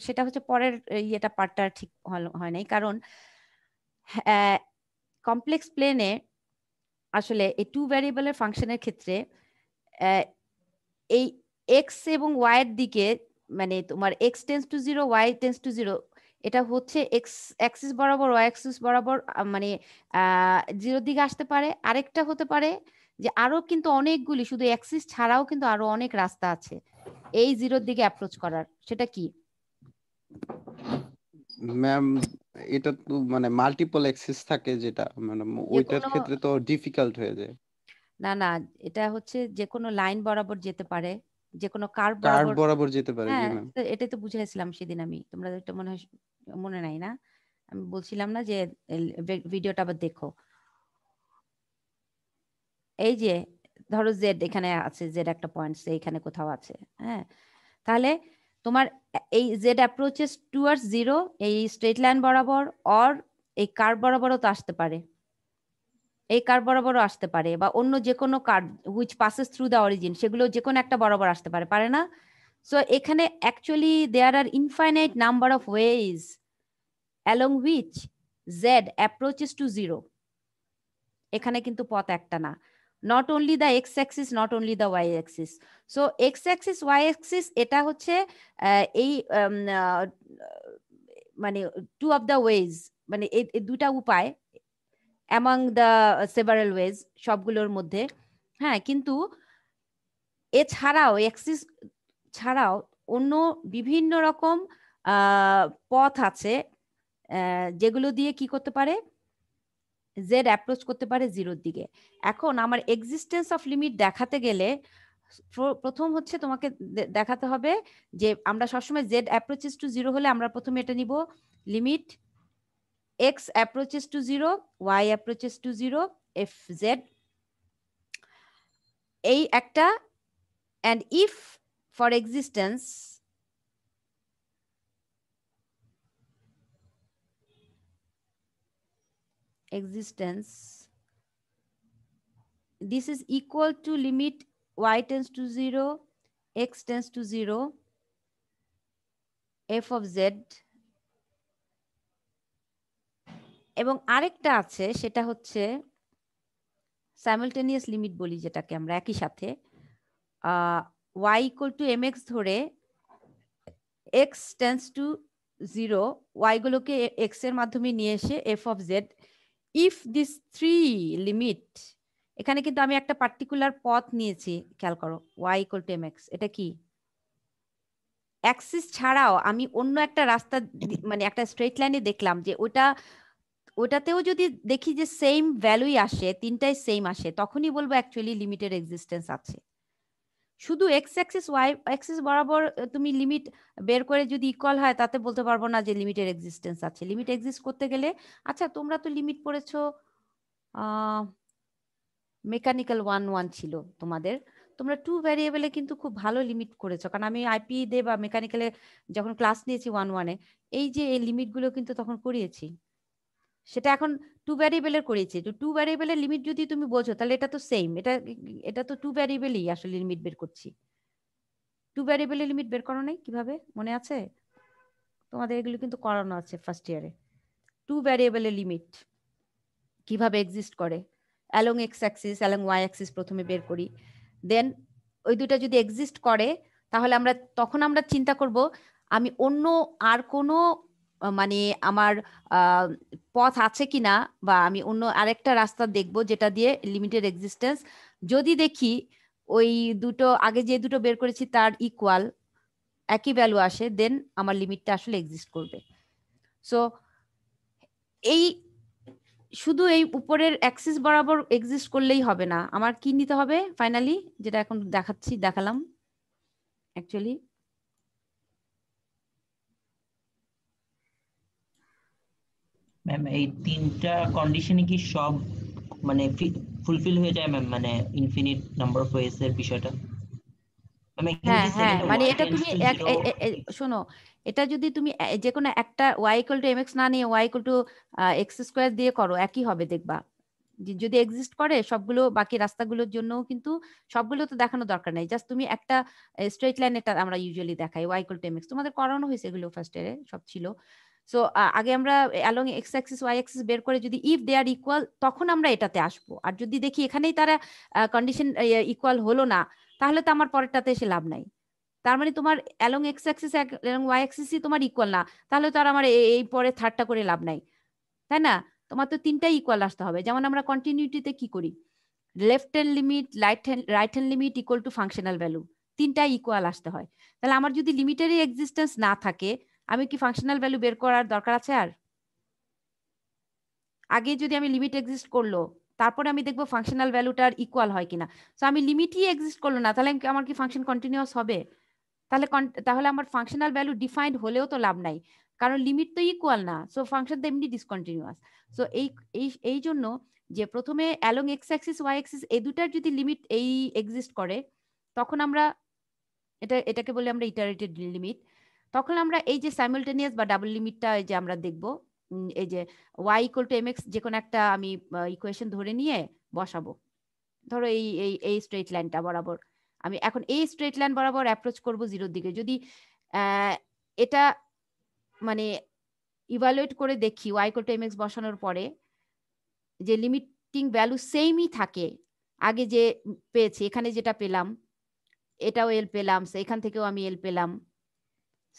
সেটা হচ্ছে পরের ইয়েটা পার্টটা ঠিক হয় নাই। কারণ কমপ্লেক্স প্লেনে আসলে এই টু ভ্যারিয়েবলের ফাংশনের ক্ষেত্রে এই এক্স এবং ওয়াই এর দিকে, মানে তোমার X tends to 0 Y tends to 0, এটা হচ্ছে এক্স অ্যাক্সিস বরাবর ওয়াই অ্যাক্সিস বরাবর মানে 0 দিকে আসতে পারে। আরেকটা হতে পারে যে আরো কিন্তু অনেকগুলি, শুধু অ্যাক্সিস ছাড়াও কিন্তু আরো অনেক রাস্তা আছে এই 0 দিকে অ্যাপ্রোচ করার। সেটা কি? ম্যাম এটা তো মানে মাল্টিপল অ্যাক্সিস থাকে যেটা মানে যে ওইটার কোনো, ক্ষেত্রে তো ডিফিকাল্ট হয়ে যায়। না না, এটা হচ্ছে যে কোনো লাইন বরাবর যেতে পারে, যে কোনো কার্ভ কার্ভ বরাবর। বরাবর যেতে পারে। জি হ্যাঁ ম্যাম। তো এটাই তো বুঝাইছিলাম সেদিন আমি, তোমরা এটা মনে হয় মনে নাই না? আমি বলছিলাম না যে ভিডিওটা আবার দেখো। এই যে ধরো জেড এখানে আছে, জেড একটা পয়েন্ট এখানে কোথাও আছে, হ্যাঁ, তাহলে তোমার এই জেড অ্যাপ্রোচেস টুয়ার্ডস 0 এই স্ট্রেট লাইন বরাবর, অর এই কার্ভ বরাবরও তো আসতে পারে, এই কার্ভ বরাবরও আসতে পারে, বা অন্য যে কোনো curve which passes through the origin, সেগুলো যে কোনো একটা বরাবর আসতে পারে, পারে না? সো এখানে actually there are infinite number of ways along which z approaches to 0. এখানে কিন্তু পথ একটা না, not only the X axis, not only the Y axis. So X axis Y axis এটা হচ্ছে এই মানে টু অফ দ্য ওয়েজ, মানে এই দুটা উপায় অ্যামাং দ্য সেভারাল ওয়েজ, সবগুলোর মধ্যে। হ্যাঁ কিন্তু এছাড়াও অ্যাক্সিস ছাড়াও অন্য বিভিন্ন রকম পথ আছে যেগুলো দিয়ে কি করতে পারে, জেড অ্যাপ্রোচ করতে পারে 0-র দিকে। এখন আমার এক্সিস্টেন্স অফ লিমিট দেখাতে গেলে প্রথম হচ্ছে তোমাকে দেখাতে হবে যে আমরা সবসময় জেড অ্যাপ্রোচেস টু 0 হলে আমরা প্রথমে এটা নিব, limit X approaches to 0 Y approaches to 0 F Z, এই একটা। and if for existence this is equal to limit y tends to 0 x tends to 0 f of z, এবং আরেকটা আছে সেটা হচ্ছে সাইমালটেনিয়াস লিমিট বলি, যেটাকে আমরা একই সাথে y equal to mx ধরে x tends to 0 y গুলোকে x এর মাধ্যমে নিয়ে এসে f of z, if this 3 limit, এখানে কিন্তু আমি একটা পার্টিকুলার পথ নিয়েছি, খেয়াল করো y equal to mx, এটা কি অ্যাক্সিস ছাড়াও আমি অন্য একটা রাস্তা মানে একটা স্ট্রেট লাইনে দেখলাম যে ওটাতেও যদি দেখি যে সেম ভ্যালুই আসে, তিনটাই সেম আসে, তখনই বলবো অ্যাকচুয়ালি লিমিটের এক্সিস্টেন্স আছে। শুধু এক্স অ্যাক্সিস ওয়াই অ্যাক্সিস বরাবর তুমি লিমিট বের করে যদি ইকুয়াল হয়, তাতে বলতে পারবো না যে লিমিটের এক্সিস্টেন্স আছে। লিমিট এক্সিস্ট করতে গেলে, আচ্ছা তোমরা তো লিমিট পড়েছো, মেকানিক্যাল 1-1 ছিল তোমাদের, তোমরা টু ভ্যারিয়েবলে কিন্তু খুব ভালো লিমিট করেছো, কারণ আমি আইপি দে বা মেকানিক্যালে যখন ক্লাস নিয়েছি 1-1-এ, এই যে এই লিমিটগুলো কিন্তু তখন করিয়েছি। সেটা এখন টু ভ্যারিয়েবলের করেছি, তো টু ভ্যারিয়েবলের লিমিট যদি তুমি বোঝো তাহলে এটা তো সেম, এটা তো টু ভ্যারিয়েবলই আসলে লিমিট বের করছি। টু ভ্যারিয়েবলের লিমিট বের করো নাই কিভাবে, মনে আছে তোমাদের? এগুলো কিন্তু করানো আছে ফার্স্ট ইয়ারে। টু ভ্যারিয়েবলের লিমিট কিভাবে এক্সিস্ট করে, along x axis along Y axis প্রথমে বের করি, দেন ওই দুটা যদি এক্সিস্ট করে তাহলে তখন আমরা চিন্তা করব আমি অন্য আর কোনো মানে আমার পথ আছে কিনা, বা আমি অন্য আরেকটা রাস্তা দেখব যেটা দিয়ে লিমিটের এক্সিস্টেন্স যদি দেখি ওই দুটো আগে যে দুটো বের করেছি তার ইকুয়াল একই ভ্যালু আসে, দেন আমার লিমিটটা আসলে এক্সিস্ট করবে। সো এই শুধু এই উপরের অ্যাক্সিস বরাবর এক্সিস্ট করলেই হবে না, আমার কি নিতে হবে ফাইনালি, যেটা এখন দেখালাম অ্যাকচুয়ালি। ম্যাম এই তিনটা কন্ডিশনে কি সব মানে ফুলফিল হয়ে যায় ম্যাম, মানে ইনফিনিট নাম্বার অফ ওয়েজ এর বিষয়টা? হ্যাঁ হ্যাঁ, মানে এটা তুমি শোনো, এটা যদি তুমি যে কোনো একটা Y equal to M X না নিয়ে Y equal to X square দিয়ে করো একই হবে দেখবা। যদি এক্সিস্ট করে সবগুলো বাকি রাস্তাগুলোর জন্য কিন্তু সবগুলো তো দেখানো দরকার নেই, জাস্ট তুমি একটা স্ট্রেট লাইন, এটা আমরা ইউজুয়ালি দেখাই Y equal to M X, তোমাদের করানো হয়েছে এগুলো ফার্স্ট ইয়ারে সব ছিল। সো আগে আমরা along x axis Y axis বের করে যদি ইফ দে আর ইকুয়াল তখন আমরা এটাতে আসবো, আর যদি দেখি এখানেই তারা কন্ডিশন ইকুয়াল হলো না তাহলে তো আমার পরেরটাতে এসে লাভ নাই। তার মানে তোমার অ্যালং এক্স অ্যাক্সিস এবং ওয়াই অ্যাক্সিসই তোমার ইকুয়াল না, তাহলে তো আর আমার এই পরে থার্ডটা করে লাভ নাই, তাই না? তোমার তো তিনটাই ইকুয়াল আসতে হবে। যেমন আমরা কন্টিনিউটিতে কি করি, left hand limit right hand limit equal to functional value, তিনটাই ইকুয়াল আসতে হয়। তাহলে আমার যদি লিমিটেরই এক্সিস্টেন্স না থাকে আমি কি ফাংশনাল ভ্যালু বের করার দরকার আছে? আর আগে যদি আমি লিমিট এক্সিস্ট করলো তারপরে আমি দেখবো ফাংশনাল ভ্যালুটার ইকুয়াল হয় কিনা, তো আমি লিমিটই এক্সিস্ট করলো না তাহলে আমার কি ফাংশন কন্টিনিউয়াস হবে? তাহলে আমার ফাংশনাল ভ্যালু ডিফাইন্ড হলেও তো লাভ নাই, কারণ লিমিট তো ইকুয়াল না, সো ফাংশন তো এমনি ডিসকন্টিনিউয়াস। সো এই জন্য যে প্রথমে along x axis Y axis এই দুটার যদি লিমিট এই এক্সিস্ট করে তখন আমরা এটাকে বলি আমরা ইটারেটেড লিমিট। তখন আমরা এই যে সাইমালটেনিয়াস বা ডাবল লিমিটটা যে আমরা দেখব, এই যে Y equal to M X যে কোনো একটা আমি ইকুয়েশন ধরে নিয়ে বসাবো, ধরো এই স্ট্রেট লাইনটা বরাবর আমি এখন এই স্ট্রেট লাইন বরাবর অ্যাপ্রোচ করব জিরোর দিকে, যদি এটা মানে ইভালুয়েট করে দেখি y equal to M x বসানোর পরে যে লিমিটিং ভ্যালু সেমই থাকে, আগে যে পেয়েছি এখানে যেটা পেলাম এটাও এল পেলাম, এখান থেকেও আমি এল পেলাম,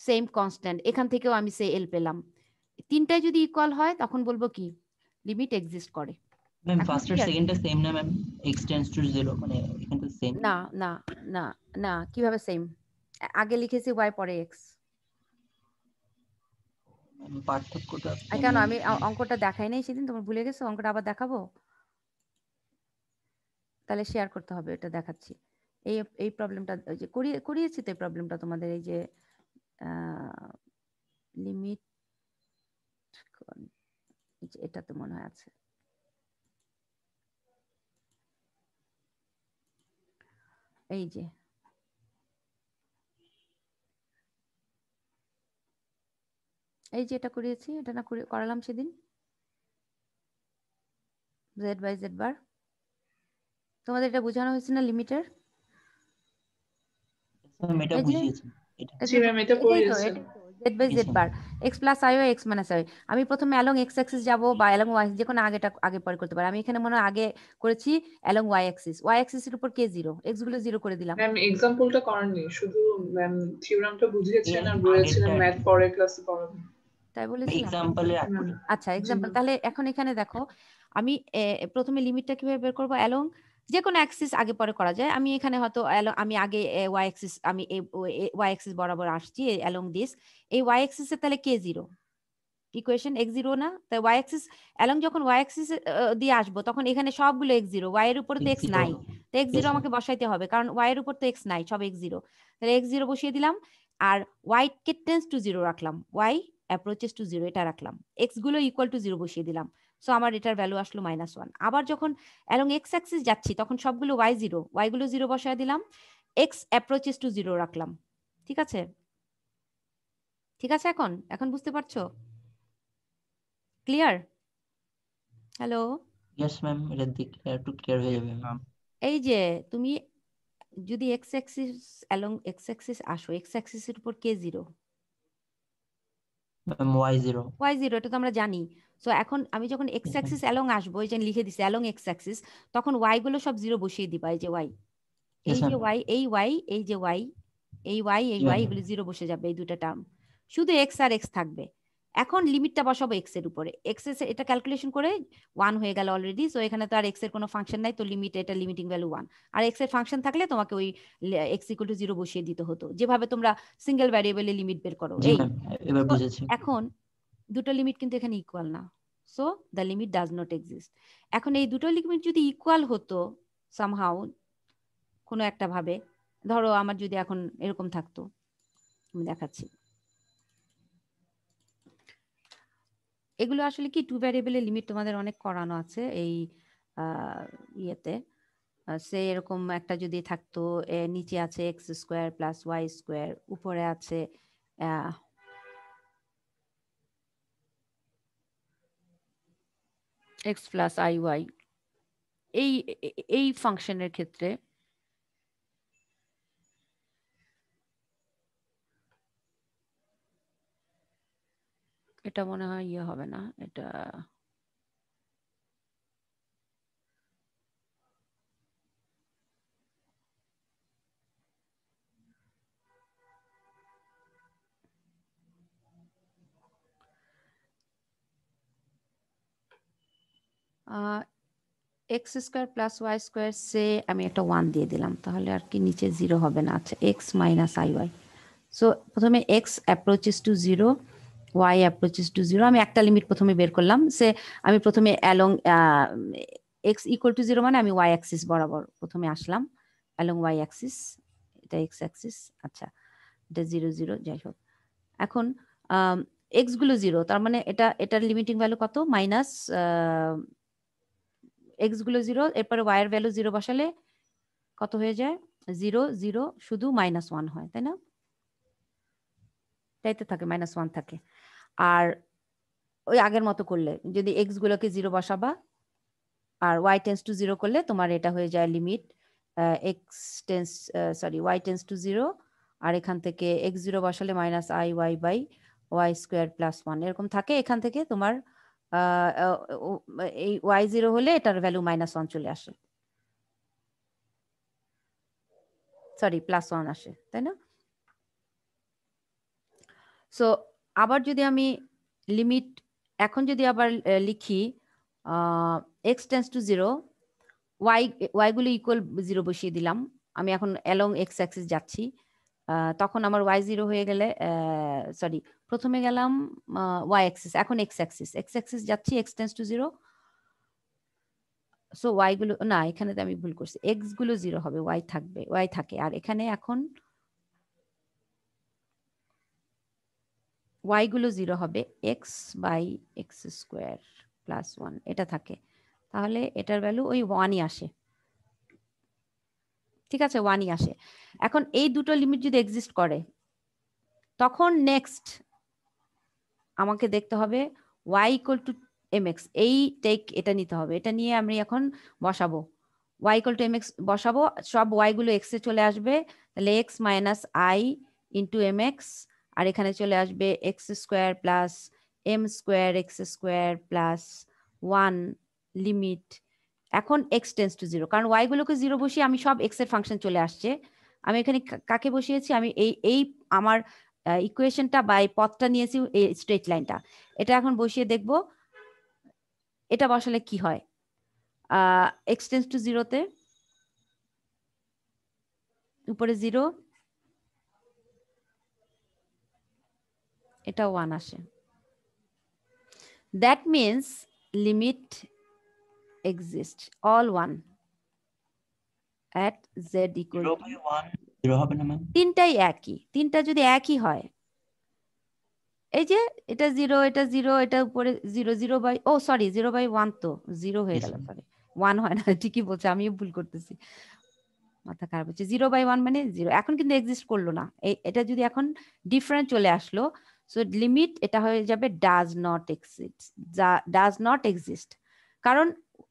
সেম কনস্ট্যান্ট এখান থেকেও আমি সে এল পেলাম, তিনটাই যদি ইকুয়াল হয় তখন বলবো কি লিমিট এক্সিস্ট করে। ম্যাম ফার্স্ট আর সেকেন্ডটা সেম না ম্যাম, x টেন্ডস টু 0 মানে এখানে তো সেম না না না না, কিভাবে সেম? আগে লিখেছি y পরে x, পার্থক্যটা কেন আমি অঙ্কটা দেখাই নাই সেদিন, তোমার ভুলে গেছো? অঙ্কটা আবার দেখাবো? তাহলে শেয়ার করতে হবে, এটা দেখাচ্ছি। এই প্রবলেমটা যে করিয়েছি তো, এই প্রবলেমটা তোমাদের এই যে লিমিট, এটা তো মনে হয় আছে, এই যে এটা করিয়েছি, এটা না করালাম সেদিন জেড বাই জেড বার, তোমাদের এটা বোঝানো হয়েছে না লিমিটের? এটা বুঝিয়েছি, z by z bar x plus i ও এক্স মাইনাস আই। আমি প্রথমে অ্যালং এক্স অ্যাক্সিস যাব বা অ্যালং ওয়াই, যে কোনো আগে পরে করতে পারি। আমি এখানে মনে হয় আগে করেছি অ্যালং ওয়াই অ্যাক্সিস এর উপর কে 0, এক্স গুলো 0 করে দিলাম। ম্যাম এক্সাম্পলটা করেননি, শুধু ম্যাম থিওরামটা বুঝিয়েছেন আর বলেছিলেন ম্যাথ পরে ক্লাসে পড়াবেন, তাই বলেছিলাম। এক্সাম্পলে আচ্ছা এক্সাম্পল, তাহলে এখন এখানে দেখো আমি প্রথমে লিমিটটা কিভাবে বের করব, অ্যালং যে কোনো অ্যাক্সিস আগে পরে করা যায়। আমি এখানে হয়তো আমি আগে ওয়াই অ্যাক্সিস, আমি ওয়াই অ্যাক্সিস বরাবর আসছি অ্যালং দিস, এই ওয়াই অ্যাক্সিসে তাহলে কে 0 ইকুয়েশন x 0 না, তাই ওয়াই অ্যাক্সিস অ্যালং যখন ওয়াই অ্যাক্সিস দিয়ে আসবো তখন এখানে সবগুলো x 0, ওয়াই এর উপর তো x নাই, তো x 0 আমাকে বসাইতে হবে কারণ ওয়াই এর উপর তো x নাই, সব x 0, তাহলে x 0 বসিয়ে দিলাম আর y কে টেন্ডস টু 0 রাখলাম, y অ্যাপ্রোচেস টু 0 এটা রাখলাম, x গুলো ইকুয়াল টু 0 বসিয়ে দিলাম, সো আমার এটার ভ্যালু আসলো -1। আবার যখন অ্যালং x অ্যাক্সিস যাচ্ছি তখন সবগুলো y 0, y গুলো 0 বসায় দিলাম, x অ্যাপ্রোচেস টু 0 রাখলাম। ঠিক আছে? ঠিক আছে, এখন বুঝতে পারছো? ক্লিয়ার? হ্যালো, ইয়েস ম্যাম, এটা দিক একটু ক্লিয়ার হয়ে যাবে ম্যাম। এই যে তুমি যদি x axis along x axis আসো, এক্স অ্যাক্সিসের উপর কে zero, ma'am y0। Y zero, এটা তো আমরা জানি। সো এখন আমি যখন এক্স অ্যাক্সিস অ্যালং আসবো, এই যে লিখে দিছি অ্যালং এক্স অ্যাক্সিস, তখন ওয়াই গুলো সব জিরো বসিয়ে দিবা। এই যে ওয়াই, Yes, এই যে ma'am. ওয়াই, এই ওয়াই, এই যে ওয়াই, এই ওয়াই, এই Yeah, ওয়াই, ma'am. এগুলো জিরো বসে যাবে, এই দুটো টার্ম। শুধু এক্স আর এক্স থাকবে। এখন লিমিটটা বসাবো এক্স এর উপরে। এক্স এর এটা ক্যালকুলেশন করে 1 হয়ে গেল অলরেডি। সো এখানে তো আর এক্স এর কোনো ফাংশন নাই, তো লিমিট, এটা লিমিটিং ভ্যালু 1। আর এক্স এর ফাংশন থাকলে তোমাকে ওই এক্স ইকুয়াল টু 0 বসিয়ে দিতে হতো, যেভাবে তোমরা সিঙ্গেল ভ্যারিয়েবলে লিমিট বের করো। জি এই ম্যাম, এবার তো বুঝেছি। এখন দুটো লিমিট কিন্তু এখানে ইকুয়াল না, so the limit does not exist. এখন এই দুটো লিমিট যদি ইকুয়াল হতো সামহাউ, কোনো একটা ভাবে, ধরো আমার যদি এখন এরকম থাকতো, আমি দেখাচ্ছি। এগুলো আসলে কি, টু ভ্যারিয়েবলের লিমিট তোমাদের অনেক করানো আছে এই ইয়েতে। সে এরকম একটা যদি থাকতো, নিচে আছে x square plus Y square, উপরে আছে এক্স প্লাস আই ওয়াই, এই ফাংশনের ক্ষেত্রে এটা মনে হয় ইয়ে হবে না, এটা x square plus Y square, সে আমি একটা 1 দিয়ে দিলাম, তাহলে আর কি নিচে 0 হবে না। আচ্ছা, x minus i y. So প্রথমে x approaches to 0, Y approaches to 0। আমি একটা লিমিট প্রথমে বের করলাম। সে আমি প্রথমে অ্যালং এক্স ইকুয়াল টু 0 মানে আমি ওয়াই অ্যাক্সিস বরাবর প্রথমে আসলাম, অ্যালং ওয়াই অ্যাক্সিস, এটা এক্স অ্যাক্সিস। আচ্ছা, এটা 0 0 যাই হোক। এখন এক্স গুলো 0, তার মানে এটার লিমিটিং ভ্যালু কত, মাইনাস এক্স গুলো 0, এরপরে ওয়াই এর ভ্যালু 0 বসালে কত হয়ে যায়, 0 0, শুধু -1 হয়, তাই না? তাইতে থাকে, -1 থাকে। আর ওই আগের মতো করলে যদি এক্স গুলোকে 0 বসাবা আর ওয়াই টেন্স টু 0 করলে তোমার এটা হয়ে যায় limit x tends y tends to 0, আর এখান থেকে এক্স 0 বসালে minus i y by y square plus 1 এরকম থাকে। এখান থেকে তোমার এই ওয়াই 0 হলে এটার ভ্যালু -1 চলে আসে, সরি +1 আসে, তাই না? সো আবার যদি আমি লিমিট এখন যদি আবার লিখি এক্স টেন্স টু 0, ওয়াই গুলো ইকুয়াল 0 বসিয়ে দিলাম। আমি এখন অ্যালং এক্স অ্যাক্সিস যাচ্ছি, তখন আমার ওয়াই 0 হয়ে গেলে, সরি প্রথমে গেলাম ওয়াই অ্যাক্সিস, এখন এক্স অ্যাক্সিস যাচ্ছি, x tends to 0। So y গুলো না, এখানে তো আমি ভুল করছি, এক্স গুলো 0 হবে, ওয়াই থাকবে, ওয়াই থাকে। আর এখানে এখন ওয়াই গুলো 0 হবে, x by x square plus 1 এটা থাকে। তাহলে এটার ভ্যালু ওই 1ই আসে, ঠিক আছে, 1ই আসে। এখন এই দুটো লিমিট যদি এক্সিস্ট করে, তখন নেক্সট আমাকে দেখতে হবে y equal to M x, এটা নিতে হবে। এটা নিয়ে আমি এখন বসাবো y equal to M x বসাবো, সব ওয়াই গুলো এক্স এ চলে আসবে, তাহলে x minus i into m x, আর এখানে চলে আসবে x square plus m square x square plus 1 limit. এখন এক্স টেন্স টু 0, কারণ ওয়াই গুলোকে 0 বসিয়ে আমি সব এক্স এর ফাংশন চলে আসছে। আমি এখানে কাকে বসিয়েছি, আমি এই আমার ইকুয়েশনটা বা এই পথটা নিয়েছি, এই স্ট্রেট লাইনটা, এটা এখন বসিয়ে দেখব এটা বসালে কি হয়। এক্স টেন্স টু 0-তে উপরে 0, এটা 1 আসে। That means limit exist all 1 at z equal to 0 হবে না ম্যাম? তিনটাই একই, তিনটা যদি একই হয়, এই যে এটা 0, এটা 0, এটা উপরে 0, 0 বাই, ও সরি 0/1 তো 0 হয়ে গেল, সরি 1 হয় না, ঠিকই বলছে, আমিও ভুল করতেছি, মাথা খারাপ হচ্ছে। 0/1 মানে 0, এখন কিন্তু এক্সিস্ট করলো না। এটা যদি এখন ডিফারেন্ট চলে আসলো, সো লিমিট এটা হয়ে যাবে does not exist, does not exist. কারণ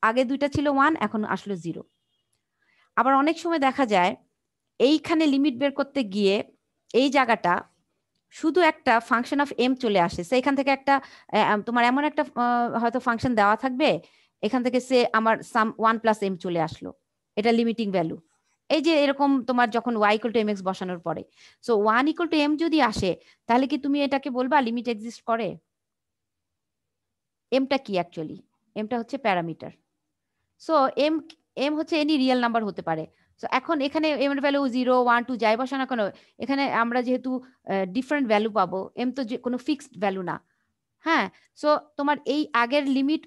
আগে দুইটা ছিল 1, এখন আসলো 0। আবার অনেক সময় দেখা যায় এইখানে লিমিট বের করতে গিয়ে এই জায়গাটা শুধু একটা ফাংশন অফ এম চলে আসে। সে এখান থেকে একটা তোমার এমন একটা হয়তো ফাংশন দেওয়া থাকবে, এখান থেকে সে আমার সাম 1 প্লাস এম চলে আসলো, এটা লিমিটিং ভ্যালু। এই যে এরকম তোমার যখন y ইকুয়াল টু mx বসানোর পরে, সো 1 ইকুয়াল টু m যদি আসে, তাহলে কি তুমি এটাকে বলবা লিমিট এক্সিস্ট করে? এমটা কি অ্যাকচুয়ালি? এমটা হচ্ছে প্যারামিটার। সো এম হচ্ছে এনি রিয়েল নাম্বার হতে পারে। সো এখন এখানে এম এর ভ্যালু 0, 1, 2 যাই বসানো কেন, এখানে আমরা যেহেতু ডিফারেন্ট ভ্যালু পাবো, এম তো কোনো ফিক্সড ভ্যালু না। হ্যাঁ, সো তোমার এই আগের লিমিট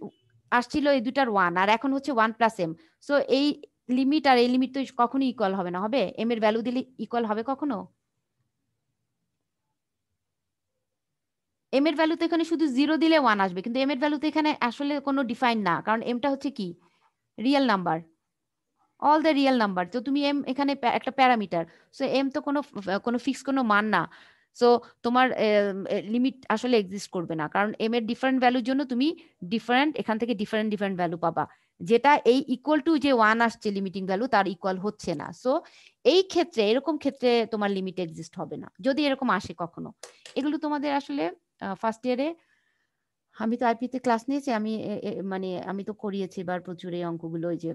আসছিল এই দুটার 1, আর এখন হচ্ছে 1 প্লাস এম। সো এই লিমিট আর এই লিমিট তো কখনোই ইকুয়াল হবে না। হবে? এম এর ভ্যালু দিলে ইকুয়াল হবে কখনো? এম এর ভ্যালু তো এখানে শুধু 0 দিলে 1 আসবে, কিন্তু এম এর ভ্যালু তো এখানে আসলে কোনো ডিফাইন না, কারণ এমটা হচ্ছে কি real number, all the real number. তো তুমি এম এখানে একটা প্যারামিটার, সো এম তো কোনো ফিক্স কোনো মান না। সো তোমার লিমিট আসলে এক্সিস্ট করবে না, কারণ এম এর ডিফারেন্ট ভ্যালুর জন্য তুমি ডিফারেন্ট এখান থেকে ডিফারেন্ট ভ্যালু পাবা, যেটা এই ইকুয়াল টু যে 1 আসছে লিমিটিং ভ্যালু তার ইকুয়াল হচ্ছে না। সো এই ক্ষেত্রে এরকম ক্ষেত্রে তোমার লিমিট এক্সিস্ট হবে না যদি এরকম আসে কখনো। এগুলো তোমাদের আসলে ফার্স্ট ইয়ারে, আমি তো আইপিতে ক্লাস নিয়েছি, আমি মানে আমি তো করিয়েছি এবার প্রচুর এই অঙ্কগুলো, ওই যে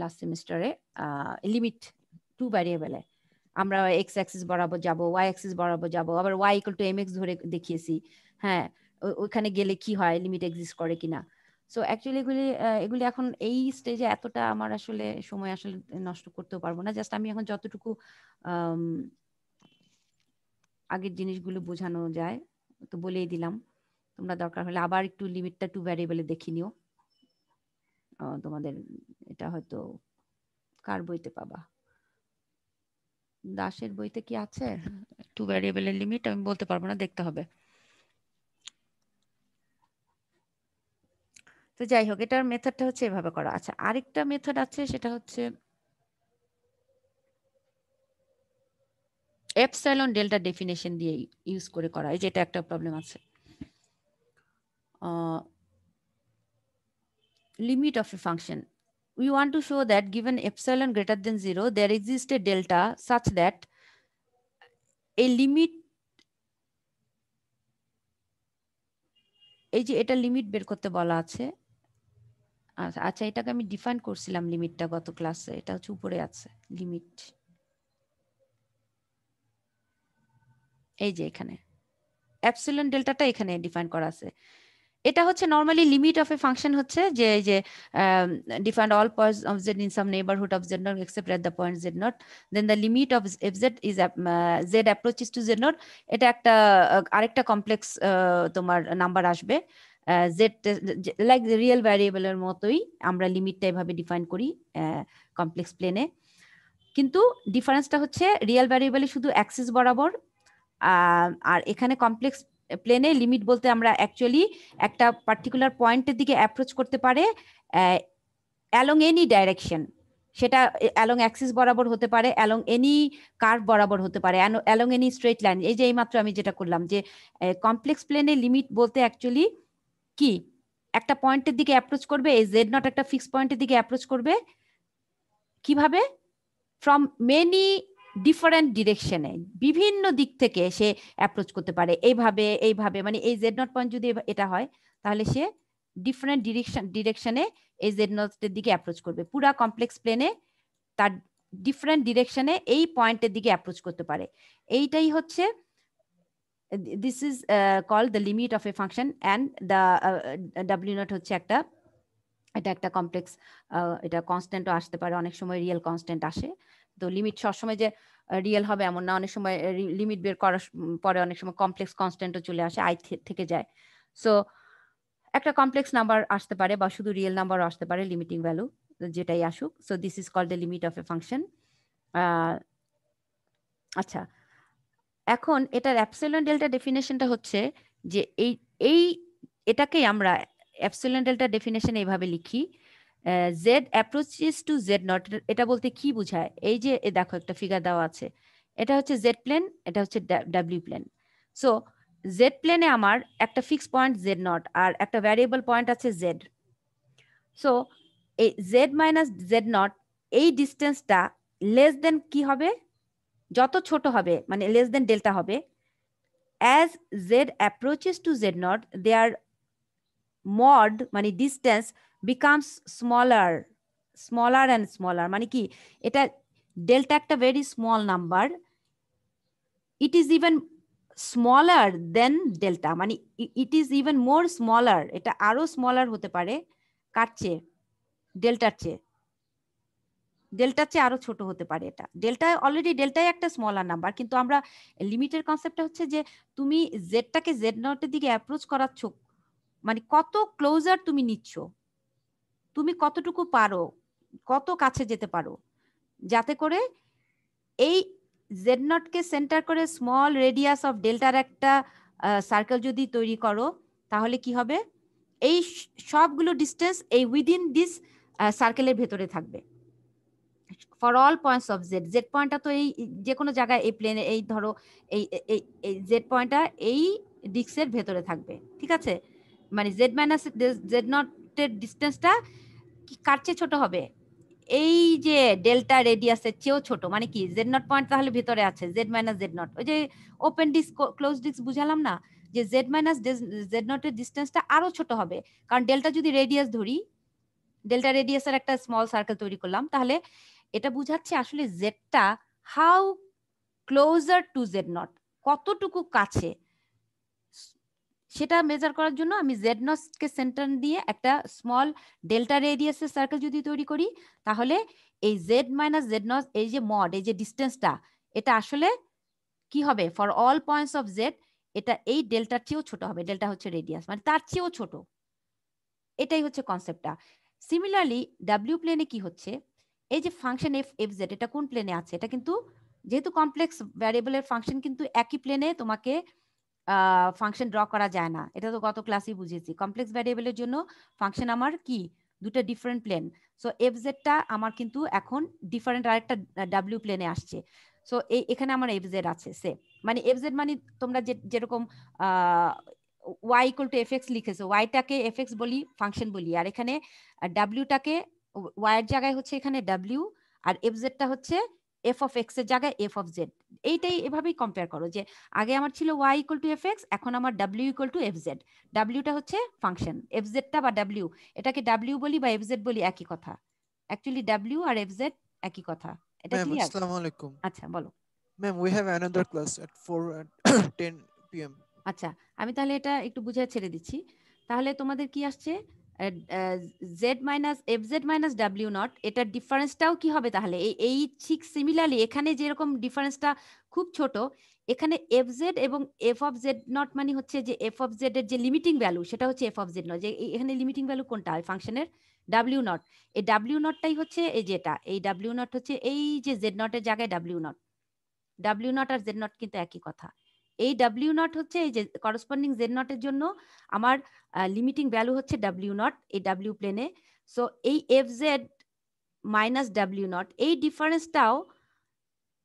লাস্ট সেমিস্টারে লিমিট 2 ভ্যারিয়েবলে আমরা এক্স অ্যাক্সিস বরাবর যাব, ওয়াই অ্যাক্সিস বরাবর যাব, আবার ওয়াই ইকুয়াল টু এমএক্স ধরে দেখিয়েছি। হ্যাঁ, ওইখানে গেলে কি হয়, লিমিট এক্সিস্ট করে কিনা। সো অ্যাকচুয়ালি এগুলি এখন এই স্টেজে এতটা আমার আসলে সময় আসলে নষ্ট করতেও পারবো না। জাস্ট আমি এখন যতটুকু আগের জিনিসগুলো বোঝানো যায় তো বলেই দিলাম। তোমরা দরকার হলে আবার একটু লিমিটটা 2 ভ্যারিয়েবলে দেখে নিও। তোমাদের এটা হয়তো কার বইতে পাবা, দাসের বইতে কি আছে 2 ভ্যারিয়েবলের লিমিট? আমি বলতে পারবো না, দেখতে হবে। তো যাই হোক, এটার মেথডটা হচ্ছে এভাবে করা। আচ্ছা, আরেকটা মেথড আছে, সেটা হচ্ছে এপসাইলন ডেল্টা ডেফিনেশন দিয়ে ইউজ করে করা। এই যেটা একটা প্রবলেম আছে, limit of a function. We want to show that given epsilon greater than 0, there exists a delta such that a limit, এই যে এটা লিমিট বের করতে বলা আছে। আচ্ছা, এটাকে আমি ডিফাইন করছিলাম লিমিটটা গত ক্লাসে, এটা হচ্ছে উপরে আছে লিমিট, এই যে এখানে এপসিলন ডেল্টাটা এখানে ডিফাইন করা আছে। এটা হচ্ছে normally limit of a function হচ্ছে যে defined all points of z in some neighbourhood of z not except at the point z not, then the limit of f z is z approaches to z not. এটা একটা আরেকটা complex তোমার number আসবে, Z like real ভ্যারিয়েবলের মতোই আমরা লিমিটটা এভাবে define করি কমপ্লেক্স প্লেনে। কিন্তু ডিফারেন্সটা হচ্ছে রিয়েল ভ্যারিয়েবলে শুধু অ্যাক্সিস বরাবর, আর এখানে কমপ্লেক্স প্লেনে লিমিট বলতে আমরা অ্যাকচুয়ালি একটা পার্টিকুলার পয়েন্টের দিকে অ্যাপ্রোচ করতে পারে অ্যালং এনি ডাইরেকশন। সেটা অ্যালং অ্যাক্সিস বরাবর হতে পারে, অ্যালং এনি কার্ভ বরাবর হতে পারে, অ্যালং এনি স্ট্রেট লাইন। এই যে এইমাত্র আমি যেটা করলাম, যে কমপ্লেক্স প্লেনে লিমিট বলতে অ্যাকচুয়ালি কি একটা পয়েন্টের দিকে অ্যাপ্রোচ করবে, এই জেড নট একটা ফিক্স পয়েন্টের দিকে অ্যাপ্রোচ করবে কিভাবে, ফ্রম মেনি ডিফারেন্ট ডিরেকশনে, বিভিন্ন দিক থেকে সে অ্যাপ্রোচ করতে পারে এইভাবে মানে এই জেড নট পয়েন্ট যদি এটা হয়, তাহলে সে ডিফারেন্ট ডিরেকশনে এই জেড নটের দিকে অ্যাপ্রোচ করবে। পুরা কমপ্লেক্স প্লেনে তার ডিফারেন্ট ডিরেকশনে এই পয়েন্টের দিকে অ্যাপ্রোচ করতে পারে। এইটাই হচ্ছে this is called the limit of a function, and the ডাব্লিউ নট হচ্ছে এটা একটা কমপ্লেক্স, এটা কনস্ট্যান্টও আসতে পারে, অনেক সময় রিয়েল কনস্ট্যান্ট আসে। তো লিমিট সবসময় যে রিয়েল হবে এমন না, অনেক সময় লিমিট বের করার পরে অনেক সময় কমপ্লেক্স কনস্ট্যান্টও চলে আসে, আই থেকে যায়। সো একটা কমপ্লেক্স নাম্বার আসতে পারে বা শুধু রিয়েল নাম্বারও আসতে পারে, লিমিটিং ভ্যালু যেটাই আসুক। So this is called the limit of a function. আচ্ছা, এখন এটার এপসিলন ডেল্টা ডেফিনেশনটা হচ্ছে যে এটাকেই আমরা এপসিলন ডেল্টা ডেফিনেশন এইভাবে লিখি, z approaches to z not. এটা বলতে কি বোঝায়, এই যে দেখো একটা ফিগার দেওয়া আছে, এটা হচ্ছে জেড প্লেন, এটা হচ্ছে ডাব্লিউ প্লেন। সো জেড প্লেনে আমার একটা ফিক্স পয়েন্ট জেড নট আর একটা ভ্যারিয়েবল পয়েন্ট আছে জেড। সো এই জেড মাইনাস জেড নট এই ডিস্টেন্সটা লেস দেন কি হবে, যত ছোট হবে মানে লেস দেন ডেল্টা হবে, as z approaches to z naught their mod মানে distance becomes smaller and smaller, মানে কি এটা ডেল্টা একটা very small number, it is even smaller than delta, মানে it is even more smaller, এটা আরো smaller হতে পারে কার চেয়ে, ডেল্টার চেয়ে, ডেল্টার চেয়ে আরো ছোট হতে পারে। এটা ডেল্টা অলরেডি ডেল্টাই একটা স্মলার নাম্বার, কিন্তু আমরা লিমিটের কনসেপ্টটা হচ্ছে যে তুমি জেডটাকে জেড নটের দিকে অ্যাপ্রোচ করাচ্ছ, মানে কত ক্লোজার তুমি নিচ্ছ, তুমি কতটুকু পারো, কত কাছে যেতে পারো, যাতে করে এই জেড নটকে সেন্টার করে স্মল রেডিয়াস অফ ডেল্টার একটা সার্কেল যদি তৈরি করো, তাহলে কি হবে, এই সবগুলো ডিস্টেন্স এই উইদিন দিস সার্কেলের ভেতরে থাকবে for all points of Z. Z পয়েন্টটা তো এই যে কোনো জায়গায় এই প্লেনে, এই ধরো এই জেড পয়েন্টটা এই ডিস্কের ভেতরে থাকবে, ঠিক আছে, মানে জেড মাইনাস জেড নটের ডিস্টেন্সটা কার চেয়ে ছোট হবে, এই যে ডেল্টা রেডিয়াসের চেয়েও ছোট, মানে কি জেড নট পয়েন্ট তাহলে ভেতরে আছে, জেড মাইনাস জেড নট, ওই যে ওপেন ডিস্ক ক্লোজ ডিস্ক বুঝালাম না, যে জেড মাইনাস জেড নটের ডিস্টেন্সটা আরো ছোট হবে, কারণ ডেল্টা যদি রেডিয়াস ধরি, ডেল্টা রেডিয়াসের একটা স্মল সার্কেল তৈরি করলাম, তাহলে এটা বুঝাচ্ছে আসলে জেডটা how closer to z not, কতটুকু কাছে, সেটা মেজার করার জন্য আমি জেড নটকে সেন্টার দিয়ে একটা স্মল ডেল্টা রেডিয়াসের সার্কেল যদি তৈরি করি, তাহলে এই জেড মাইনাস জেড নট এই যে মড, এই যে ডিস্টেন্সটা, এটা আসলে কি হবে for all points of Z, এটা এই ডেল্টার চেয়েও ছোট হবে, ডেল্টা হচ্ছে রেডিয়াস, মানে তার চেয়েও ছোট, এটাই হচ্ছে কনসেপ্টটা। সিমিলারলি ডাব্লিউ প্লেনে কি হচ্ছে, এই যে ফাংশন এফ এফ জেড, এটা কোন প্লেনে আছে, এটা কিন্তু যেহেতু কমপ্লেক্স ভ্যারিয়েবলের ফাংশন, কিন্তু একই প্লেনে তোমাকে ফাংশন ড্র করা যায় না, এটা তো গত ক্লাসেই বুঝেছি। কমপ্লেক্স ভ্যারিয়েবলের জন্য ফাংশন আমার কি দুটো ডিফারেন্ট প্লেন, সো এফ জেডটা আমার কিন্তু এখন ডিফারেন্ট আরেকটা ডাব্লিউ প্লেনে আসছে, সো এখানে আমার এফ জেড আছে সে, মানে এফ জেড মানে তোমরা যেরকম y equal to f x লিখেছো, ওয়াইটাকে এফ এক্স বলি, ফাংশন বলি, আর এখানে ডাব্লিউটাকে ওয়াই এর জায়গায় হচ্ছে এখানে ডাব্লিউ, আর এফ জেডটা হচ্ছে এফ অফ এক্স এর জায়গায় এফ অফ জেড। এইটাই এভাবেই কম্পেয়ার করো, যে আগে আমার ছিল y equal to f x, এখন আমার ডাব্লিউ ইকুয়াল টু এফ জেড, ডাব্লিউটা হচ্ছে ফাংশন, এফ জেডটা বা ডাব্লিউ, এটাকে ডাব্লিউ বলি বা এফ জেড বলি একই কথা, অ্যাকচুয়ালি ডাব্লিউ আর এফ জেড একই কথা, এটা ক্লিয়ার? আসসালামু আলাইকুম। আচ্ছা বলো। Ma'am, we have another class at 4:10 p.m. আচ্ছা, আমি তাহলে এটা একটু বুঝে ছেড়ে দিচ্ছি। তাহলে তোমাদের কি আসছে, Z minus F z minus W not, এটার ডিফারেন্সটাও কি হবে তাহলে, এই ঠিক সিমিলারলি এখানে যেরকম ডিফারেন্সটা খুব ছোট, এখানে এফ জেড এবং এফ অফ জেড নট মানে হচ্ছে যে এফ অফ জেড এর যে লিমিটিং ভ্যালু, সেটা হচ্ছে এফ অফ জেড নট, যে এখানে লিমিটিং ভ্যালু কোনটা ফাংশনের, ডাব্লিউ নট, এই ডাব্লিউ নটটাই হচ্ছে এই যেটা, এই ডাব্লিউ নট হচ্ছে এই যে জেড নটের জায়গায় W not, W not R z nought কিন্তু একই কথা, এই ডাব্লিউ নট হচ্ছে এই যে করসপন্ডিং জেড নটের জন্য আমার লিমিটিং ভ্যালু হচ্ছে ডাব্লিউ নট এই ডাব্লিউ প্লেনে, সো এই F z minus W not এই ডিফারেন্সটাও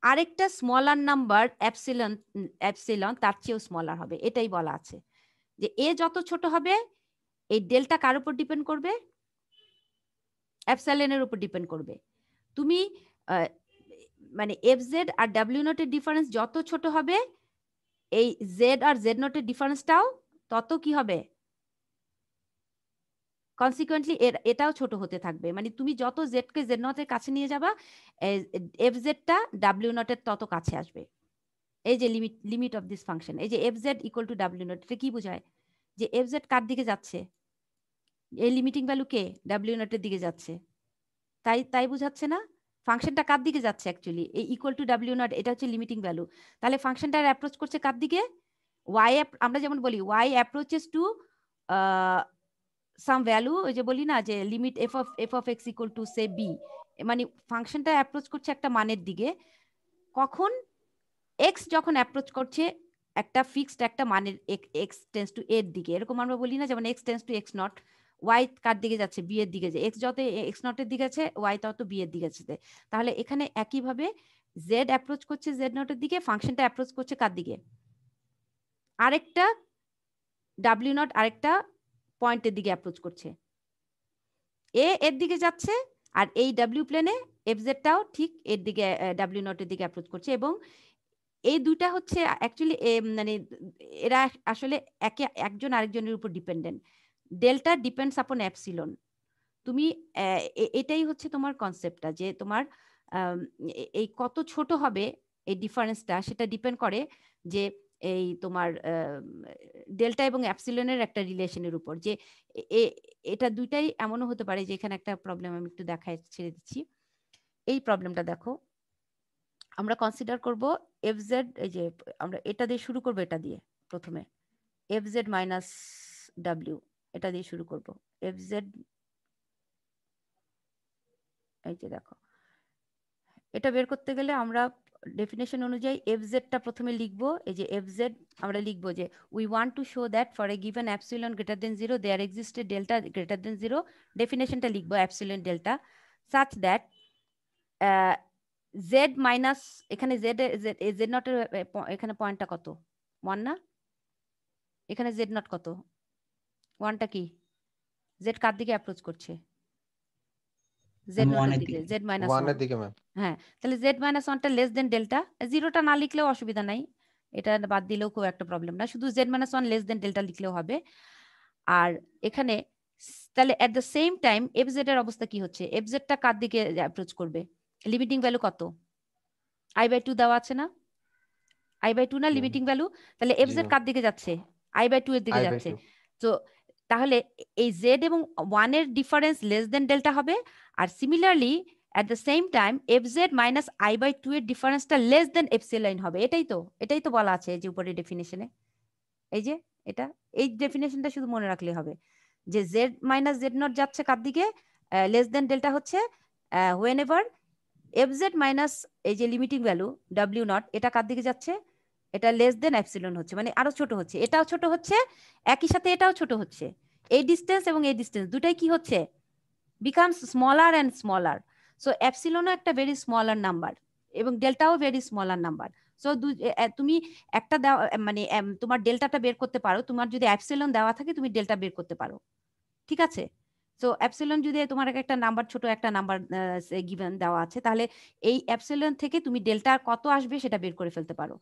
আরেকটা স্মলার নাম্বার অ্যাপসিলন তার চেয়েও স্মলার হবে, এটাই বলা আছে, যে এ যত ছোট হবে এই ডেল্টা কার উপর ডিপেন্ড করবে, অ্যাপসাইলনের উপর ডিপেন্ড করবে, তুমি মানে এফ জেড আর ডাব্লিউ নটের ডিফারেন্স যত ছোট হবে, এই জেড আর জেড নটের ডিফারেন্সটাও তত কি হবে, কনসিকুয়েন্টলি এটাও ছোট হতে থাকবে, মানে তুমি যত জেড কে জেড নটের কাছে নিয়ে যাবা, এফ জেডটা ডাব্লিউ নটের তত কাছে আসবে। এই যে লিমিট অফ দিস ফাংশন, এই যে F Z equal two W not, এটা কি বোঝায়, যে এফ জেড কার দিকে যাচ্ছে, এই লিমিটিং ভ্যালু কে ডাব্লিউ নটের দিকে যাচ্ছে, তাই বুঝাচ্ছে না, ফাংশনটা কার দিকে যাচ্ছে অ্যাকচুয়ালি, এই ইকুয়াল টু ডাব্লিউ নট এটা হচ্ছে লিমিটিং ভ্যালু, তাহলে ফাংশনটার অ্যাপ্রোচ করছে কার দিকে, ওয়াই, আমরা যেমন বলি y approaches to some value, ওই যে বলি না যে limit f of x equal to say b, মানে ফাংশনটা অ্যাপ্রোচ করছে একটা মানের দিকে, কখন এক্স যখন অ্যাপ্রোচ করছে একটা ফিক্সড একটা মানের এক্স টেন্স টু এর দিকে, এরকম আমরা বলি না, যেমন x tends to x not, y কার দিকে যাচ্ছে, বি এর দিকে, যে এক্স যত এক্স নটের দিকে আছে ওয়াই তত বি এর দিকে আছে, তাহলে এখানে একইভাবে জেড অ্যাপ্রোচ করছে জেড নটের দিকে, ফাংশনটা অ্যাপ্রোচ করছে কার দিকে, আরেকটা ডাব্লিউ নট আরেকটা পয়েন্টের দিকে অ্যাপ্রোচ করছে, এ এর দিকে যাচ্ছে আর এই ডাব্লিউ প্লেনে এফজেডটাও ঠিক এর দিকে ডাব্লিউ নটের দিকে অ্যাপ্রোচ করছে, এবং এই দুইটা হচ্ছে অ্যাকচুয়ালি মানে এরা আসলে একজন আরেকজনের উপর dependent. Delta depends upon epsilon. তুমি এটাই হচ্ছে তোমার কনসেপ্টটা, যে তোমার এই কত ছোট হবে এই ডিফারেন্সটা, সেটা ডিপেন্ড করে যে এই তোমার ডেল্টা এবং অ্যাপসিলনের একটা রিলেশনের উপর, যে এটা দুইটাই এমনও হতে পারে যে এখানে একটা প্রবলেম আমি একটু দেখাই, ছেড়ে দিচ্ছি। এই প্রবলেমটা দেখো, আমরা কনসিডার করব এফ জেড, এই যে আমরা এটা দিয়ে শুরু করবো, এটা দিয়ে প্রথমে এফ জেড মাইনাস ডাব্লিউ, এটা দিয়ে শুরু করব। এফ জেড, এই যে দেখো, এটা বের করতে গেলে আমরা ডেফিনেশন অনুযায়ী এফ জেডটা প্রথমে লিখবো। এই যে এফ জেড আমরা লিখবো যে we want to show that for a given epsilon greater than 0 there exist a delta greater than 0। ডেফিনেশনটা লিখবো epsilon delta such that z minus, এখানে জেড জেড নটের এখানে পয়েন্টটা কত, 1 না? এখানে জেড নট কত, 1টা কি? জেড কার দিকে অ্যাপ্রোচ করছে? জেড নটের দিকে, জেড মাইনাস 1 এর দিকে ম্যাম। হ্যাঁ, তাহলে জেড মাইনাস 1টা লেস দেন ডেল্টা। জিরোটা না লিখলেও অসুবিধা নাই, এটা বাদ দিলেও খুব একটা প্রবলেম না, শুধু z minus 1 less than delta লিখলেও হবে। আর এখানে তাহলে at the same time f z এর অবস্থা কি হচ্ছে? এফ জেডটা কার দিকে অ্যাপ্রোচ করবে? লিমিটিং ভ্যালু কত? i/2 দেওয়া আছে না? i/2 না লিমিটিং ভ্যালু? তাহলে এফ জেড কার দিকে যাচ্ছে? i/2 এর দিকে যাচ্ছে। তো তাহলে এই জেড এবং 1 এর ডিফারেন্স লেস দেন ডেল্টা হবে, আর similarly at the same time f z minus i/2 এর ডিফারেন্সটা লেস দেন এপসিলন হবে। এটাই তো বলা আছে যে উপরে ডেফিনেশনে। এই যে এটা, এই ডেফিনেশনটা শুধু মনে রাখলে হবে যে জেড মাইনাস জেড নট যাচ্ছে কার দিকে? লেস দেন ডেল্টা হচ্ছে when ever F z minus এই যে লিমিটিং ভ্যালু ডাব্লিউ নট, এটা কার দিকে যাচ্ছে? এটা লেস দেন এপসিলন হচ্ছে, মানে আরো ছোট হচ্ছে, এটাও ছোট হচ্ছে, একই সাথে এটাও ছোট হচ্ছে। এই ডিস্টেন্স এবং এই ডিস্টেন্স দুটাই কি হচ্ছে? Becomes smaller and smaller. So এপসিলনও একটা ভেরি স্মলার নাম্বার এবং ডেল্টাও ভেরি স্মলার নাম্বার। সো তুমি একটা মানে তোমার ডেল্টাটা বের করতে পারো, তোমার যদি এপসিলন দেওয়া থাকে তুমি ডেল্টা বের করতে পারো, ঠিক আছে? সো এপসিলন যদি তোমার একটা নাম্বার, ছোট একটা নাম্বার গিভেন দেওয়া আছে, তাহলে এই এপসিলন থেকে তুমি ডেল্টা কত আসবে সেটা বের করে ফেলতে পারো।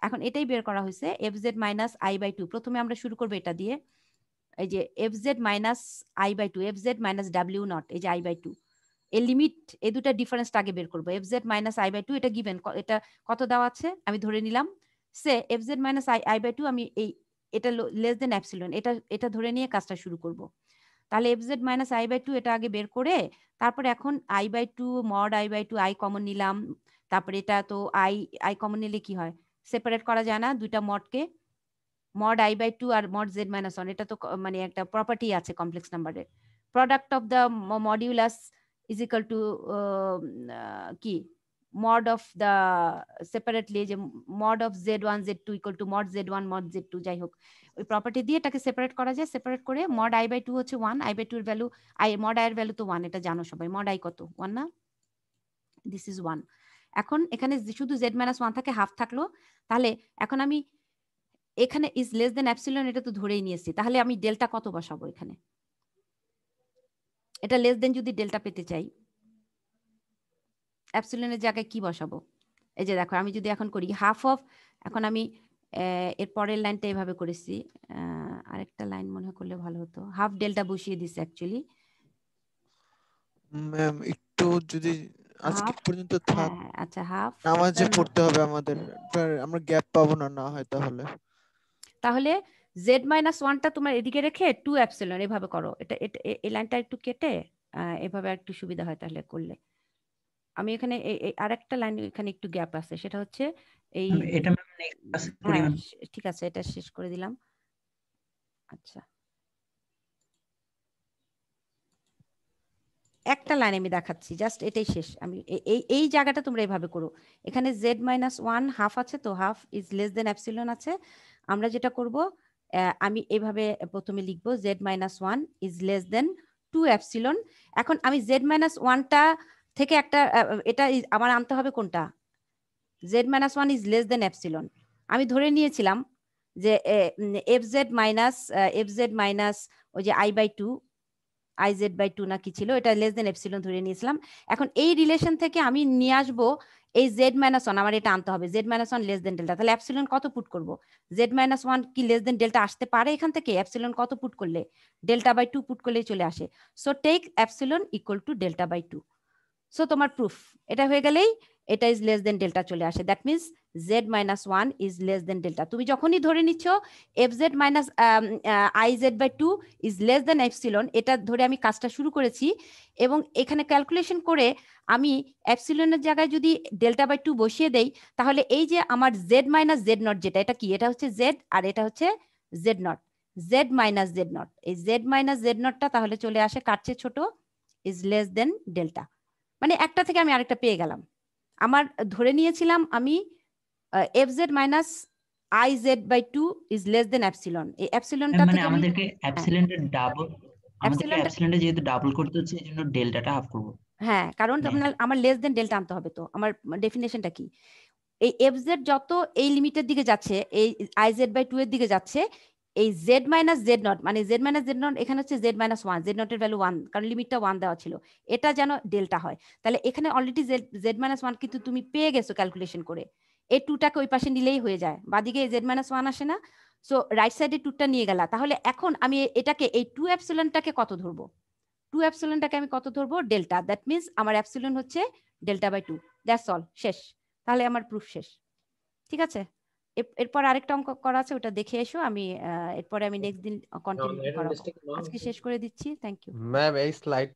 এখন এটাই বের করা হয়েছে, এফ জেড মাইনাস i/2। প্রথমে আমরা শুরু করবো এটা দিয়ে, এই যে F z minus i/2, F z minus W not, এই যে i/2 এর লিমিট, এই দুটা ডিফারেন্সটা আগে বের করবো। এফ জেড মাইনাস i/2 এটা গিভেন, এটা কত দেওয়া আছে আমি ধরে নিলাম, সে এফ জেড মাইনাস i/2 আমি এটা লেস দেন এপসিলন, এটা ধরে নিয়ে কাজটা শুরু করব। তাহলে এফ জেড মাইনাস i/2 এটা আগে বের করে, তারপরে এখন i/2 mod i/2 I common নিলাম, তারপরে এটা তো আই কমন নিলে কি হয়? সেপারেট করা যায় না দুইটা মডকে, মড i/2 আর মড z মাইনাস 1, এটা তো মানে একটা প্রপার্টি আছে কমপ্লেক্স নাম্বারের। Product of the modulus is equal to কি? মড অফ দ্য সেপারেটলি, যে mod of z1 z2 equal to mod z1 mod z2, যাই হোক ওই প্রপার্টি দিয়ে এটাকে সেপারেট করা যায়। সেপারেট করে মড i/2 হচ্ছে 1, i/2 এর ভ্যালু মড i এর ভ্যালু তো 1, এটা জানো সবাই। মড i কত? 1 না? This is 1। এখন এখানে শুধু z মাইনাস 1 থাকে, হাফ থাকলো, তাহলে এখন আমি এখানে ইজ লেস দেন এপসিলন এটা তো ধরেই নিয়েছি, তাহলে আমি ডেল্টা কত বসাবো এখানে? এটা লেস দেন যদি ডেল্টা পেতে চাই, এপসিলনের জায়গায় কি বসাবো? এই যে দেখো, আমি যদি এখন করি হাফ অফ, এখন আমি এর পরের লাইনটা এভাবে করেছি, আরেকটা লাইন মনে করলে ভালো হতো, হাফ ডেল্টা বসিয়ে দিছি অ্যাকচুয়ালি। ম্যাম একটু যদি আজকে পর্যন্ত থাক, আচ্ছা হাফ নামাজে পড়তে হবে আমাদের, আমরা গ্যাপ পাবো না না হয় তাহলে জেড মাইনাস 1টা তোমার এদিকে রেখে 2 এপসিলন এভাবে করো। এটা এই লাইনটা একটু কেটে এভাবে একটু সুবিধা হয় তাহলে করলে। আমি এখানে আরেকটা লাইন এখানে একটু গ্যাপ আছে, সেটা হচ্ছে এই, এটা ম্যাম নেক্সট ক্লাসে করি ম্যাম। ঠিক আছে, এটা শেষ করে দিলাম। আচ্ছা, একটা লাইন আমি দেখাচ্ছি, জাস্ট এটাই শেষ। আমি এই জায়গাটা তোমরা এইভাবে করো। এখানে জেড মাইনাস 1 হাফ আছে, তো half is less than epsilon আছে। আমরা যেটা করব, আমি এইভাবে প্রথমে লিখবো Z minus 1 is less than 2 epsilon. এখন আমি জেড মাইনাস 1টা থেকে একটা, এটা আমার আনতে হবে কোনটা? Z minus 1 is less than epsilon. আমি ধরে নিয়েছিলাম যে এফ জেড মাইনাস ওই যে i/2 IZ/2 না কি ছিল, এটা লেস দেন এপসিলন ধরে নিয়েছিলাম। এখন এই রিলেশন থেকে আমি নিয়ে আসবো এই Z-1, আমার এটা আনতে হবে Z-1 লেস দেন ডেল্টা। তাহলে এপসিলন কত পুট করব? Z-1 কি লেস দেন ডেল্টা আসতে পারে এখান থেকে? এপসিলন কত পুট করলে? ডেল্টা/2 পুট করলেই চলে আসে। So take epsilon equal to ডেল্টা/2। সো তোমার প্রুফ এটা হয়ে গেলেই এটা ইজ লেস দেন ডেল্টা চলে আসে। That means Z-1 is less than delta. তুমি যখনই ধরে নিচ্ছ FZ minus IZ/2 is less than epsilon, এটা ধরে আমি কাজটা শুরু করেছি এবং এখানে ক্যালকুলেশন করে আমি এপসিলনের জায়গায় যদি ডেল্টা/2 বসিয়ে দেই, তাহলে এই যে আমার Z-Z0 যেটা, এটা কি? এটা হচ্ছে Z আর এটা হচ্ছে Z0। Z-Z0, এই Z-Z0টা তাহলে চলে আসে কার চেয়ে ছোট? Is less than delta. মানে একটা থেকে আমি আরেকটা পেয়ে গেলাম। আমার ধরে নিয়েছিলাম আমি FZ minus IZ/2 is less than epsilon. এই এপসিলনটা মানে থেকে আমাদেরকে এপসিলনটা ডাবল, আমাদেরকে এপসিলনটা যেহেতু ডাবল করতে হচ্ছে এজন্য ডেল্টাটা হাফ করব। হ্যাঁ, কারণ আমার লেস দেন ডেল্টা আনতে হবে। তো আমার ডেফিনেশনটা কি? এই FZ যত এই লিমিটের দিকে যাচ্ছে, এই IZ/2 এর দিকে যাচ্ছে, এই Z-Z0 মানে Z-Z0 এখানে হচ্ছে Z-1, Z0 এর ভ্যালু 1, কারণ লিমিটটা 1 দেওয়া ছিল, এটা যেন ডেল্টা হয়। তাহলে এখানে অলরেডি Z-1 কিন্তু তুমি পেয়ে গেছো ক্যালকুলেশন করে। এই 2টাকে ওই পাশে নিলেই হয়ে যায়, বাদিকে Z-1 আসে না। সো রাইট সাইডে 2টা নিয়ে গেলা। তাহলে এখন আমি এটাকে এই 2 এপসিলনটাকে কত ধরবো? 2 এপসিলনটাকে আমি কত ধরবো? ডেল্টা। দ্যাট মিনস আমার এপসিলন হচ্ছে ডেল্টা/2। দ্যাটস অল, শেষ। তাহলে আমার প্রুফ শেষ। ঠিক আছে, এরপর আরেকটা অঙ্ক করা আছে, ওটা দেখে এসো। আমি এরপরে আমি নেক্সট দিন কন্টিনিউ করাবো। আজকে শেষ করে দিচ্ছি। থ্যাংক ইউ ম্যাম এই স্লাইড